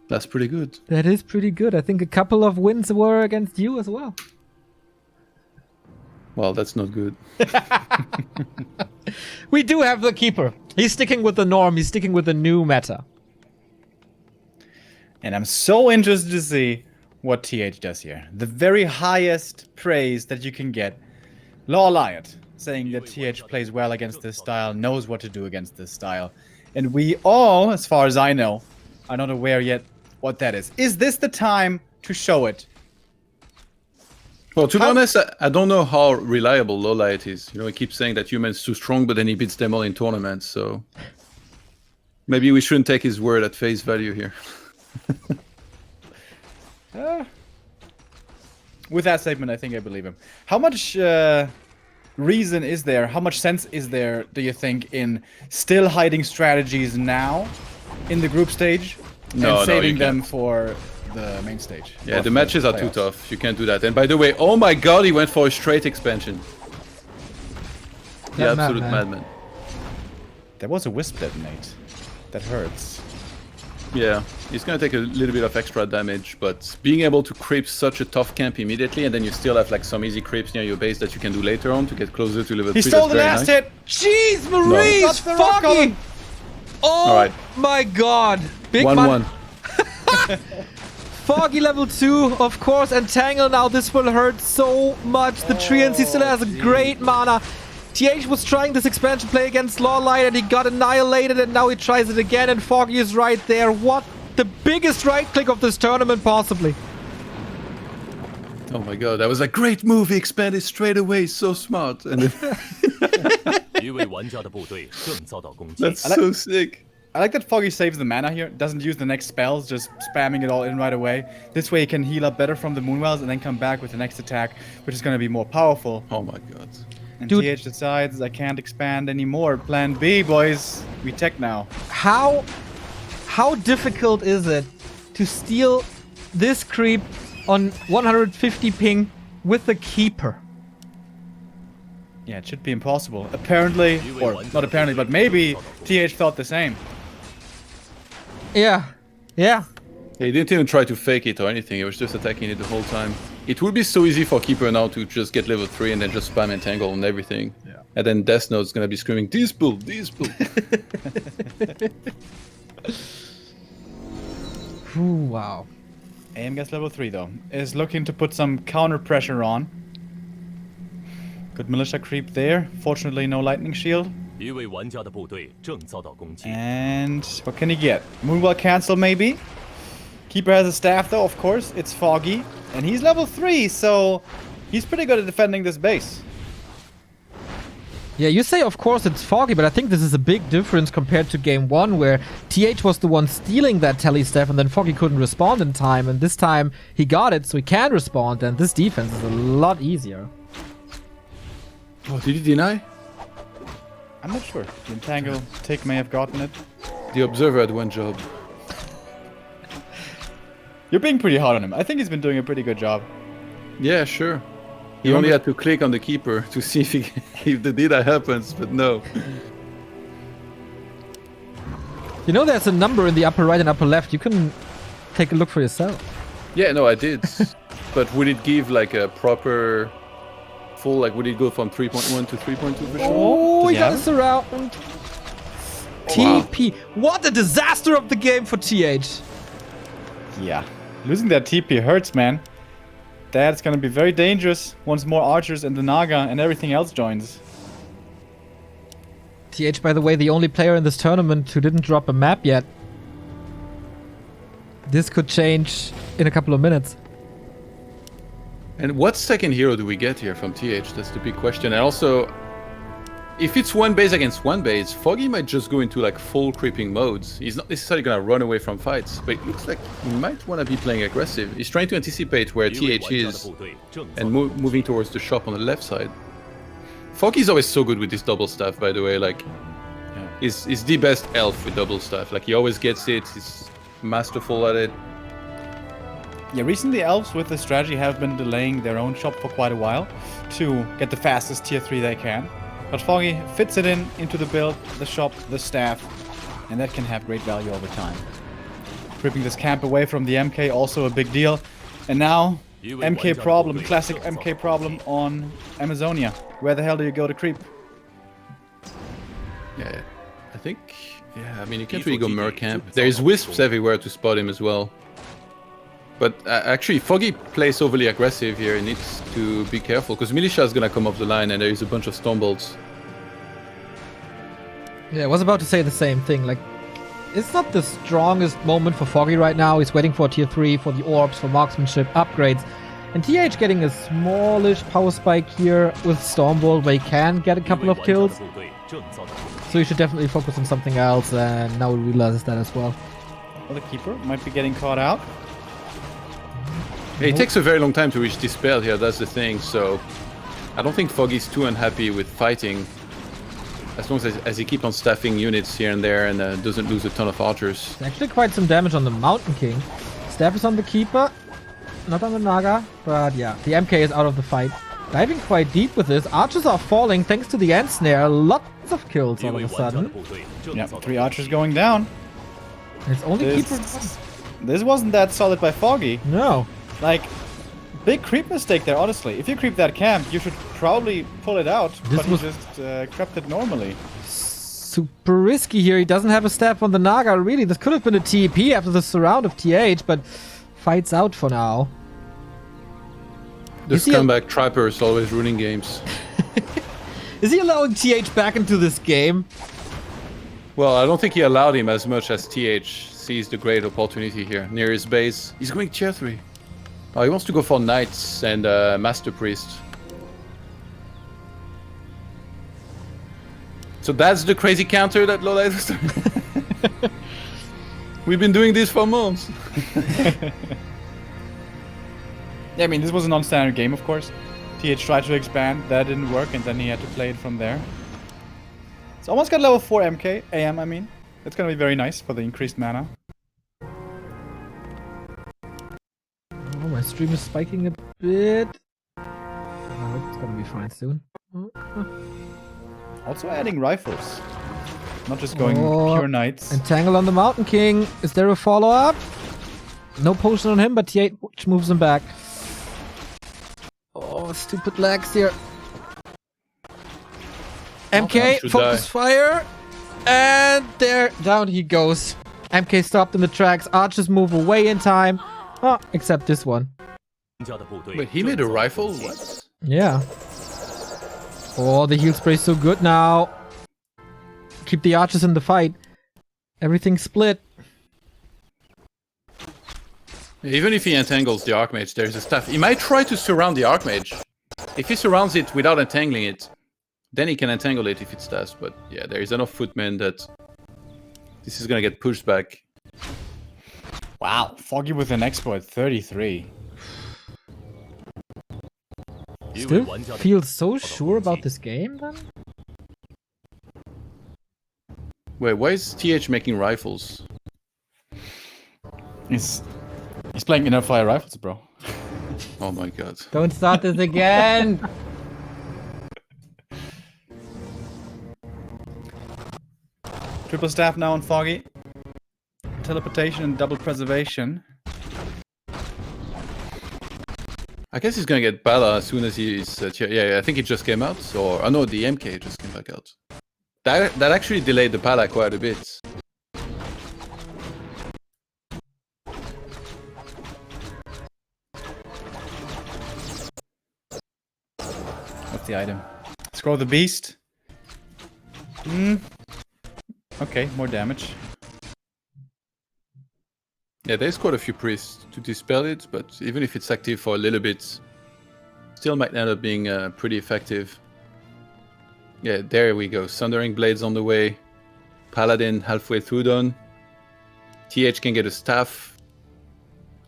That's pretty good. That is pretty good. I think a couple of wins were against you as well. Well, that's not good. We do have the Keeper. He's sticking with the norm. He's sticking with the new meta. And I'm so interested to see what TH does here. The very highest praise that you can get. Law Liot saying that TH plays well against this style, knows what to do against this style. And we all, as far as I know, are not aware yet what that is. Is this the time to show it? Well, to be honest, I don't know how reliable Lowlight is. You know, he keeps saying that Human's too strong, but then he beats them all in tournaments, so... Maybe we shouldn't take his word at face value here. With that statement, I think I believe him. How much reason is there? How much sense is there, do you think, in still hiding strategies now in the group stage and saving them for the main stage? Yeah, the matches are too tough. You can't do that. And by the way, oh my god, he went for a straight expansion. The absolute madman. There was a wisp detonate. That hurts. Yeah, he's gonna take a little bit of extra damage, but being able to creep such a tough camp immediately, and then you still have like some easy creeps near your base that you can do later on to get closer to level 3. He stole the last hit! Jeez, Maurice! Foggy! Oh my god! Big 1-1. Foggy level 2, of course, and Tangle now. This will hurt so much. The Treants, he still has a great mana. TH was trying this expansion play against Lawlight and he got annihilated, and now he tries it again and Foggy is right there. What the biggest right click of this tournament possibly. Oh my god, that was a great move. He expanded straight away, so smart. And that's so sick. I like that Foggy saves the mana here, doesn't use the next spells, just spamming it all in right away. This way he can heal up better from the Moonwells and then come back with the next attack, which is going to be more powerful. Oh my god. And TH decides I can't expand anymore. Plan B, boys. We tech now. How difficult is it to steal this creep on 150 ping with the Keeper? Yeah, it should be impossible. Apparently, or not apparently, but maybe TH thought the same. Yeah. Yeah. He didn't even try to fake it or anything. He was just attacking it the whole time. It would be so easy for Keeper now to just get level 3 and then just spam Entangle and everything. Yeah. And then Death Note's gonna be screaming, Dispel! Ooh, wow. AM gets level 3 though. Is looking to put some counter pressure on. Good militia creep there. Fortunately, no lightning shield. And what can he get? Moonwell cancel maybe? Keeper has a staff though, of course. It's Foggy. And he's level 3, so he's pretty good at defending this base. Yeah, you say of course it's Foggy, but I think this is a big difference compared to game 1 where TH was the one stealing that tele staff and then Foggy couldn't respond in time, and this time he got it so he can respond, and this defense is a lot easier. Oh, did he deny? I'm not sure. The Entangle tick may have gotten it. The Observer had one job. You're being pretty hard on him. I think he's been doing a pretty good job. Yeah, sure. He only had to click on the Keeper to see if the Dida happens, but no. You know there's a number in the upper right and upper left. You can take a look for yourself. Yeah, no, I did. But would it give like a proper full, like would it go from 3.1 to 3.2 for sure? Oh, he got a surround. TP. What a disaster of the game for TH. Yeah. Losing that TP hurts, man. That's gonna be very dangerous once more archers and the Naga and everything else joins. TH, by the way, the only player in this tournament who didn't drop a map yet. This could change in a couple of minutes. And what second hero do we get here from TH? That's the big question. And also, if it's one base against one base, Foggy might just go into like full creeping modes. He's not necessarily gonna run away from fights, but it looks like he might want to be playing aggressive. He's trying to anticipate where TH is and moving towards the shop on the left side. Foggy's always so good with this double staff, by the way. Like, he's the best elf with double staff. Like, he always gets it. He's masterful at it. Yeah, recently elves with this strategy have been delaying their own shop for quite a while to get the fastest tier 3 they can. But Foggy fits it into the build, the shop, the staff, and that can have great value over time. Ripping this camp away from the MK, also a big deal. And now, MK problem, classic MK problem on Amazonia. Where the hell do you go to creep? Yeah, I think, I mean, you can't really go Mer camp. There's wisps everywhere to spot him as well. But actually, Foggy plays overly aggressive here. He needs to be careful, because Militia is going to come off the line and there is a bunch of Stormbolts. Yeah, I was about to say the same thing. Like, it's not the strongest moment for Foggy right now. He's waiting for tier 3, for the orbs, for marksmanship, upgrades. And TH getting a smallish power spike here with Stormbolt where he can get a couple of kills. So you should definitely focus on something else, and now he realizes that as well. Well, the keeper might be getting caught out. Yeah, it takes a very long time to reach this spell here, that's the thing, so I don't think Foggy's too unhappy with fighting as long as he keeps on staffing units here and there and doesn't lose a ton of archers. There's actually quite some damage on the Mountain King. Staff is on the Keeper, not on the Naga, but yeah, the MK is out of the fight. Diving quite deep with this. Archers are falling thanks to the End Snare. Lots of kills all of a sudden. Yeah, 3 archers going down. It's only Keeper. This wasn't that solid by Foggy. No. Like, big creep mistake there, honestly. If you creep that camp, you should probably pull it out, but he just crept it normally. Super risky here. He doesn't have a staff on the Naga, really. This could have been a TEP after the surround of TH, but fights out for now. The scumbag Trapper is always ruining games. Is he allowing TH back into this game? Well, I don't think he allowed him as much as TH sees the great opportunity here. Near his base. He's going tier 3. Oh, he wants to go for Knights and Master Priest. So that's the crazy counter that Lola is doing. We've been doing this for months. Yeah, I mean, this was a non-standard game, of course. TH tried to expand, that didn't work, and then he had to play it from there. It's almost got level 4 MK, AM, I mean. That's gonna be very nice for the increased mana. Oh, my stream is spiking a bit. I hope it's gonna be fine soon. Also adding rifles. Not just going pure knights. Entangle on the Mountain King. Is there a follow-up? No potion on him, but TH moves him back. Oh, stupid lags here. MK, focus fire. And there, down he goes. MK stopped in the tracks. Archers move away in time. Oh, except this one. Wait, he made a rifle? What? Yeah. Oh, the heal spray's so good now. Keep the archers in the fight. Everything's split. Even if he entangles the Archmage, there's a staff. He might try to surround the Archmage. If he surrounds it without entangling it, then he can entangle it if it staffs. But yeah, there is enough footmen that this is gonna get pushed back. Wow, Foggy with an expo at 33. Still feel so sure about this game then? Wait, why is TH making rifles? He's playing inner fire rifles, bro. Oh my god. Don't start this again! Triple staff now on Foggy. Teleportation and double preservation. I guess he's gonna get Bala as soon as he's... yeah, I think it just came out. Or, oh no, the MK just came back out. That actually delayed the Bala quite a bit. What's the item? Scroll the beast. Okay, more damage. Yeah, they scored a few priests to dispel it, but even if it's active for a little bit, still might end up being pretty effective. Yeah, there we go. Sundering Blades on the way. Paladin halfway through done. TH can get a staff.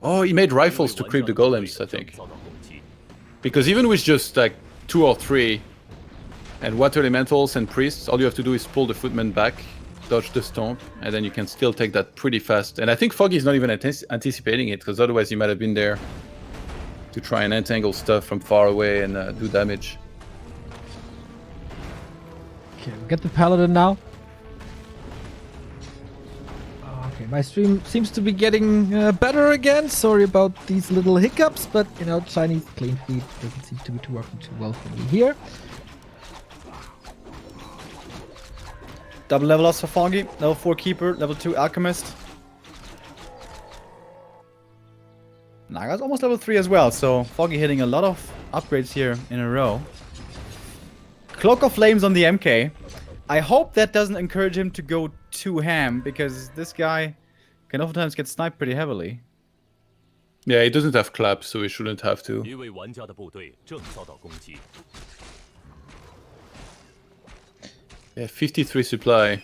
Oh, he made rifles to creep the golems, I think. Because even with just like 2 or 3 and water elementals and priests, all you have to do is pull the footmen back, dodge the stomp, and then you can still take that pretty fast. And I think Foggy is not even anticipating it, because otherwise he might have been there to try and entangle stuff from far away and do damage. Okay, we'll get the Paladin now. Okay, my stream seems to be getting better again. Sorry about these little hiccups, but you know, Chinese clean feed doesn't seem to be working too well for me here. Double level ups for Foggy. Level 4 Keeper, level 2 Alchemist. Naga's almost level 3 as well, so Foggy hitting a lot of upgrades here in a row. Cloak of Flames on the MK. I hope that doesn't encourage him to go too ham, because this guy can oftentimes get sniped pretty heavily. Yeah, he doesn't have claps, so he shouldn't have to. Yeah, 53 supply.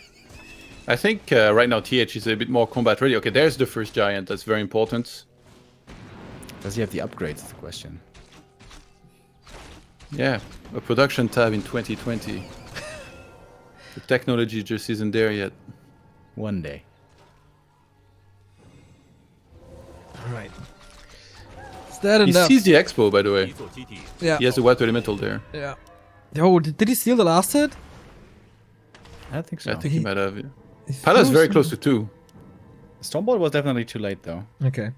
I think right now TH is a bit more combat ready. Okay, there's the first giant. That's very important. Does he have the upgrades, is the question. Yeah, a production tab in 2020. The technology just isn't there yet. One day. Alright. Is that He enough? sees the expo, by the way. Yeah. He has a white elemental there. Yeah. Oh, did he steal the last hit? I don't think so. I think he might have. Yeah. He Pala's threw very some- close to 2. Stormbolt was definitely too late, though. Okay.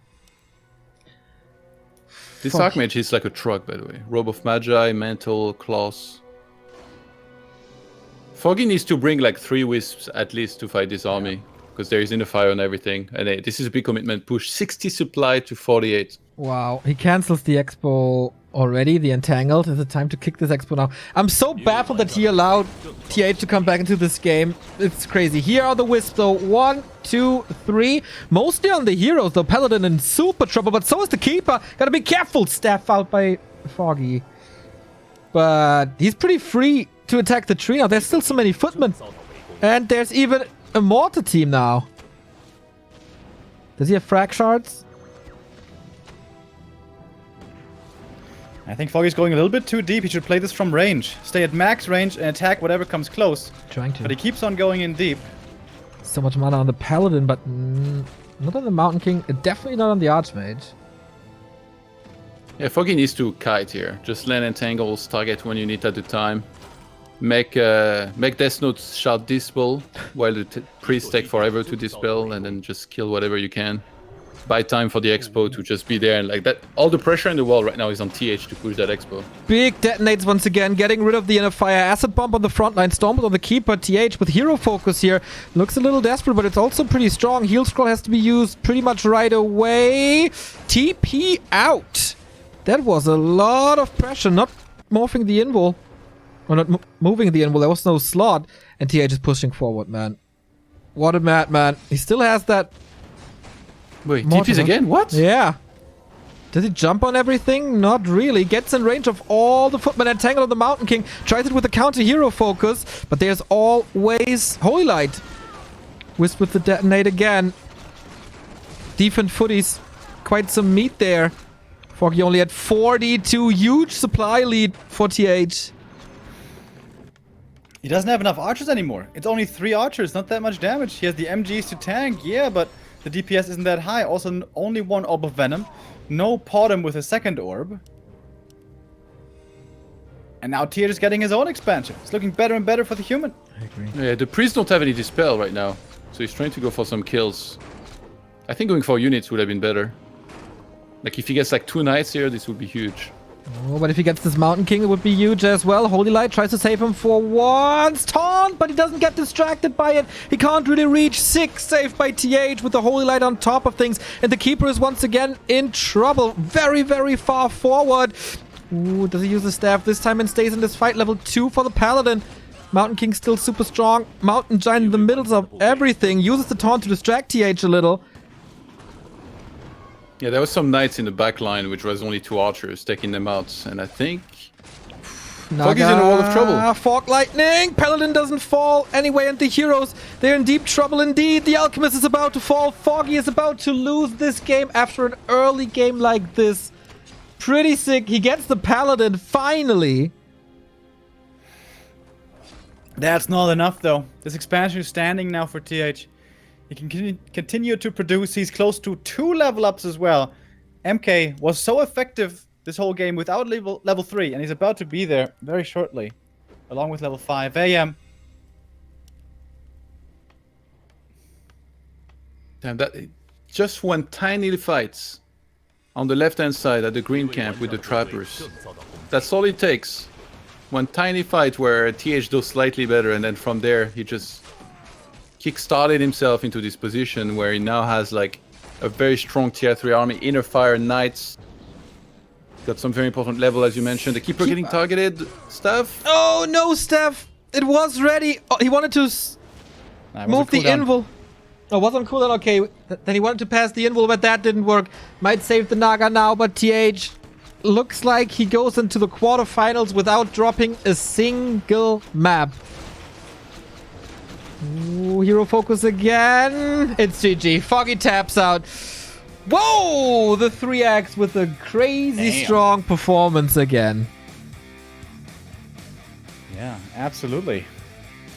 This Fuck. Archmage is like a truck, by the way. Robe of Magi, Mantle, Claws. Foggy needs to bring like 3 Wisps at least to fight this army. Because there is inner fire and everything. And this is a big commitment. Push 60 supply to 48. Wow. He cancels the expo already, the Entangled. Is it time to kick this expo now? I'm so baffled that he allowed TH to come back into this game. It's crazy. Here are the Wisps though. 1, 2, 3. Mostly on the heroes though. Paladin in super trouble, but so is the Keeper. Gotta be careful. Staff out by Foggy. But he's pretty free to attack the tree now. There's still so many footmen. And there's even a mortar team now. Does he have frag shards? I think Foggy's going a little bit too deep. He should play this from range. Stay at max range and attack whatever comes close. Trying to. But he keeps on going in deep. So much mana on the Paladin, but not on the Mountain King. Definitely not on the Archmage. Yeah, Foggy needs to kite here. Just land entangles, target when you need at the time. Make Death Notes shard dispel while the priests take forever to dispel, and then just kill whatever you can. Buy time for the expo to just be there and like that. All the pressure in the world right now is on TH to push that expo. Big detonates once again, getting rid of the inner fire. Acid bomb on the front line, Stormbolt on the Keeper. TH with hero focus here. Looks a little desperate, but it's also pretty strong. Heal scroll has to be used pretty much right away. TP out. That was a lot of pressure. Not morphing the invul. Or not moving the invul. There was no slot. And TH is pushing forward, man. What a madman. He still has that. Wait, Mortar, TPs huh? again? What? Yeah. Does he jump on everything? Not really. Gets in range of all the footmen. Entangled on the Mountain King. Tries it with a counter hero focus. But there's always Holy Light. Wisp with the detonate again. Defend footies. Quite some meat there. Foggy only had 42. Huge supply lead for TH. He doesn't have enough archers anymore. It's only 3 archers, not that much damage. He has the MGs to tank, yeah, but the DPS isn't that high. Also, only 1 orb of venom. No Potom with a second orb. And now TH is getting his own expansion. It's looking better and better for the human. I agree. Yeah, the priests don't have any dispel right now. So he's trying to go for some kills. I think going for units would have been better. Like if he gets like 2 knights here, this would be huge. Oh, but if he gets this Mountain King, it would be huge as well. Holy Light tries to save him for once. Taunt, but he doesn't get distracted by it. He can't really reach. 6 saved by TH with the Holy Light on top of things. And the Keeper is once again in trouble. Very, very far forward. Ooh, does he use the staff this time and stays in this fight? Level 2 for the Paladin. Mountain King still super strong. Mountain Giant in the middle of everything. Uses the taunt to distract TH a little. Yeah, there was some knights in the back line, which was only 2 archers taking them out. And I think Foggy's in a world of trouble. Fog Lightning. Paladin doesn't fall anyway, and the heroes, they're in deep trouble indeed. The Alchemist is about to fall. Foggy is about to lose this game after an early game like this. Pretty sick. He gets the Paladin finally. That's not enough, though. This expansion is standing now for TH. He can continue to produce. He's close to 2 level ups as well. MK was so effective this whole game without level 3, and he's about to be there very shortly, along with level 5 AM. Damn, that just one tiny fight on the left-hand side at the green camp with the trappers. That's all it takes. One tiny fight where TH does slightly better, and then from there he just kick-started himself into this position where he now has like a very strong tier 3 army, inner fire, knights. Got some very important level, as you mentioned. The Keeper getting targeted. Stuff. Oh, no, Steph. It was ready. Oh, he wanted to move the invul. Oh, was on cooldown? Okay. Then he wanted to pass the invul, but that didn't work. Might save the Naga now, but TH looks like he goes into the quarterfinals without dropping a single map. Ooh, hero focus again. It's GG. Foggy taps out. Whoa! The 3x with a crazy strong performance again. Yeah, absolutely.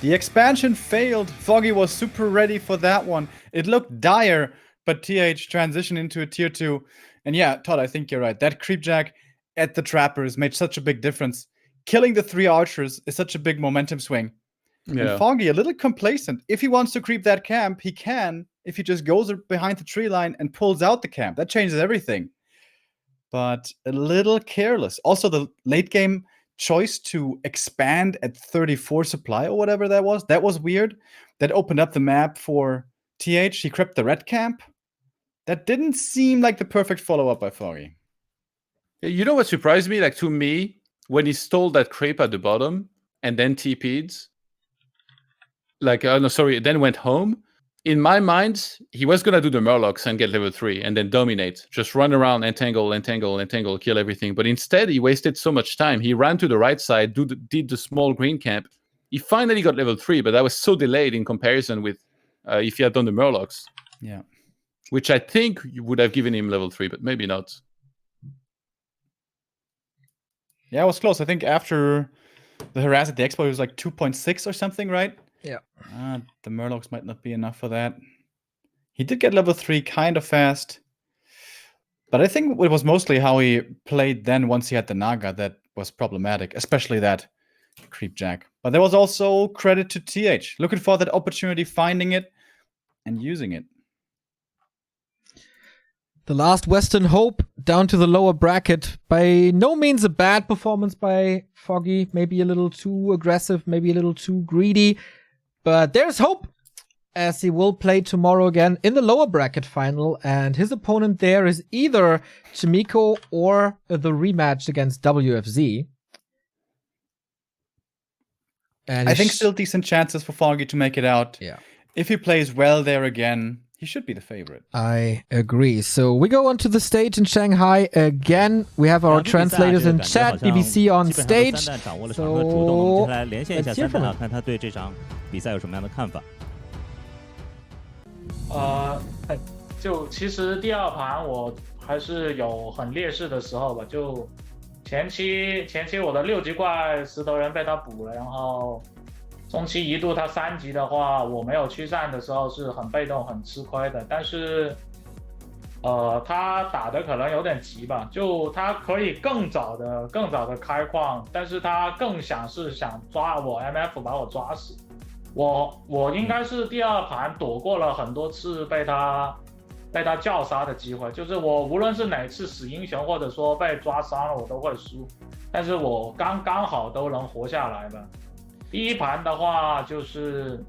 The expansion failed. Foggy was super ready for that one. It looked dire, but TH transitioned into a tier 2. And yeah, Todd, I think you're right. That creepjack at the trappers made such a big difference. Killing the 3 archers is such a big momentum swing. Yeah. And Foggy, a little complacent. If he wants to creep that camp, he can. If he just goes behind the tree line and pulls out the camp, that changes everything. But a little careless. Also, the late game choice to expand at 34 supply or whatever that was weird. That opened up the map for TH. He crept the red camp. That didn't seem like the perfect follow-up by Foggy. You know what surprised me? Like, to me, when he stole that creep at the bottom and then TP'd, then went home. In my mind, he was going to do the Murlocs and get level 3 and then dominate. Just run around, entangle, kill everything. But instead, he wasted so much time. He ran to the right side, did the small green camp. He finally got level 3, but that was so delayed in comparison with if he had done the Murlocs. Yeah. Which I think would have given him level 3, but maybe not. Yeah, it was close. I think after the harass at the expo, it was like 2.6 or something, right? Yeah. The Murlocs might not be enough for that. He did get level 3 kind of fast. But I think it was mostly how he played then once he had the Naga that was problematic, especially that creepjack. But there was also credit to TH. Looking for that opportunity, finding it, and using it. The last Western Hope down to the lower bracket. By no means a bad performance by Foggy. Maybe a little too aggressive, maybe a little too greedy. But there's hope, as he will play tomorrow again in the lower bracket final. And his opponent there is either Chimiko or the rematch against WFZ. And I think still decent chances for Foggy to make it out. Yeah. If he plays well there again, he should be the favorite. I agree. So we go onto the stage in Shanghai again. We have our translators in chat, BBC on stage. So let's hear from him. 看他对这场比赛有什么样的看法。就其实第2盘我还是有很劣势的时候吧，就前期我的6级怪石头人被他补了，然后中期一度他3级的话，我没有驱散的时候是很被动、很吃亏的。但是，他打的可能有点急吧，就他可以更早的开矿，但是他更想抓我 MF 把我抓死。我应该是第2盘躲过了很多次被他叫杀的机会，就是我无论是哪次死英雄或者说被抓伤了，我都会输，但是我刚好都能活下来吧。第一盘的话就是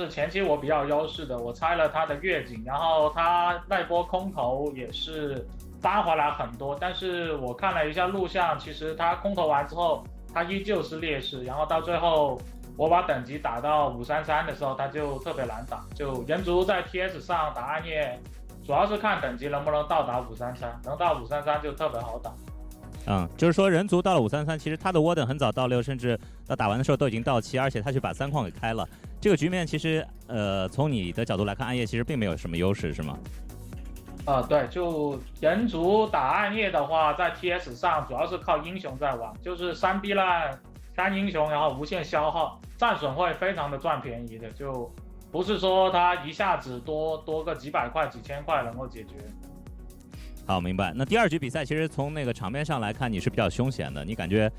前期我比较优势的，我拆了他的月景，然后他那波空投也是翻回来很多，但是我看了一下录像，其实他空投完之后他依旧是劣势，然后到最后我把等级打到533的时候他就特别难打，就人族在 TS 上打暗夜主要是看等级能不能到达533，能到533就特别好打。就是说人族到了533，其实他的 Warden 很早到6，甚至到打完的时候都已经到7，而且他去把3矿给开了。这个局面其实从你的角度来看，暗夜其实并没有什么优势，是吗？对，就人族打暗夜的话，在 TS 上主要是靠英雄在玩，就是3逼烂3英雄，然后无限消耗，战损会非常的赚便宜的，就不是说他一下子多个几百块、几千块能够解决。好，明白。那第2局比赛，其实从那个场面上来看，你是比较凶险的。你感觉，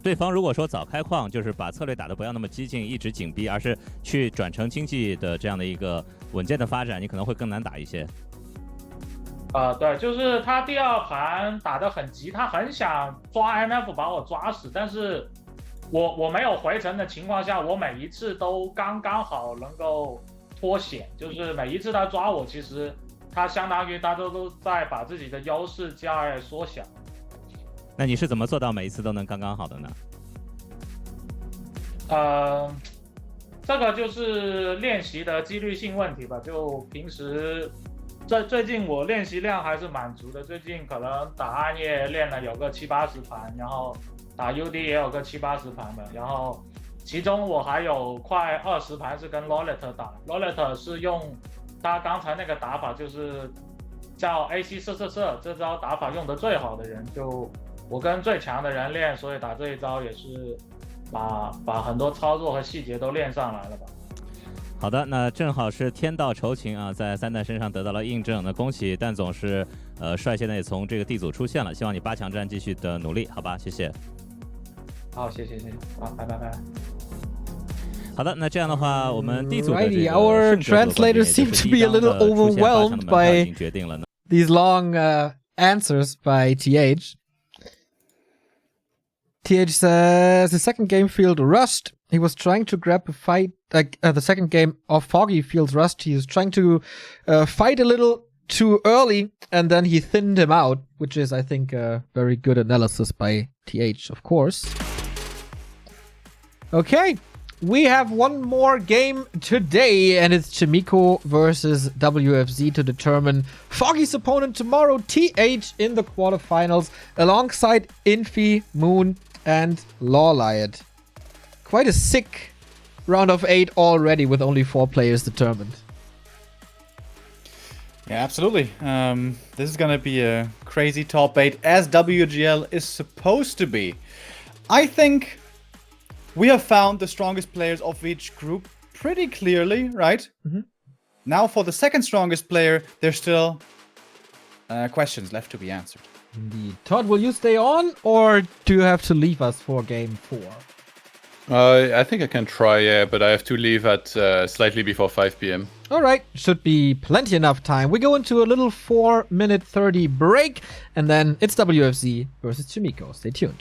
对方如果说早开矿，就是把策略打得不要那么激进，一直紧逼，而是去转成经济的这样的一个稳健的发展，你可能会更难打一些。对，就是他第2盘打得很急，他很想抓 MF 把我抓死，但是我没有回城的情况下，我每一次都刚好能够脱险，就是每一次他抓我，其实他相当于他都在把自己的优势价缩小。那你是怎么做到每一次都能刚好的呢？这个就是练习的几率性问题吧。就平时最近我练习量还是蛮足的，最近可能打暗夜练了有个70-80盘，然后打 UD 也有个70-80盘吧，然后其中我还有快20盘是跟 Ro16 打 ，Ro16 是用他刚才那个打法，就是叫 AC 射这招打法用的最好的人，就我跟最强的人练，所以打这一招也是把很多操作和细节都练上来了吧。好的，那正好是天道酬勤啊，在3代身上得到了印证，那恭喜蛋总是率先的也从这个 D 组出现了，希望你8强战继续的努力，好吧，谢谢。好，谢谢，好，拜拜。好的，那这样的话，我们 D 组的 Righty, our translators seem to be a little overwhelmed by these long answers by TH. TH says the second game field rushed. He was trying to grab a fight. The second game of Foggy feels rushed. He was trying to fight a little too early, and then he thinned him out, which is, I think, a very good analysis by TH, of course. Okay. We have one more game today, and it's Chimiko versus WFZ to determine Foggy's opponent tomorrow, TH, in the quarterfinals, alongside Infi, Moon, and Lawliot. Quite a sick round of 8 already, with only 4 players determined. Yeah, absolutely. This is gonna be a crazy top 8, as WGL is supposed to be. I think we have found the strongest players of each group pretty clearly, right? Mm-hmm. Now for the second strongest player, there's still questions left to be answered. Indeed. Todd, will you stay on, or do you have to leave us for game 4? I think I can try, yeah, but I have to leave at slightly before 5 p.m. Alright, should be plenty enough time. We go into a little 4-minute 30 break, and then it's WFZ versus Chimiko. Stay tuned.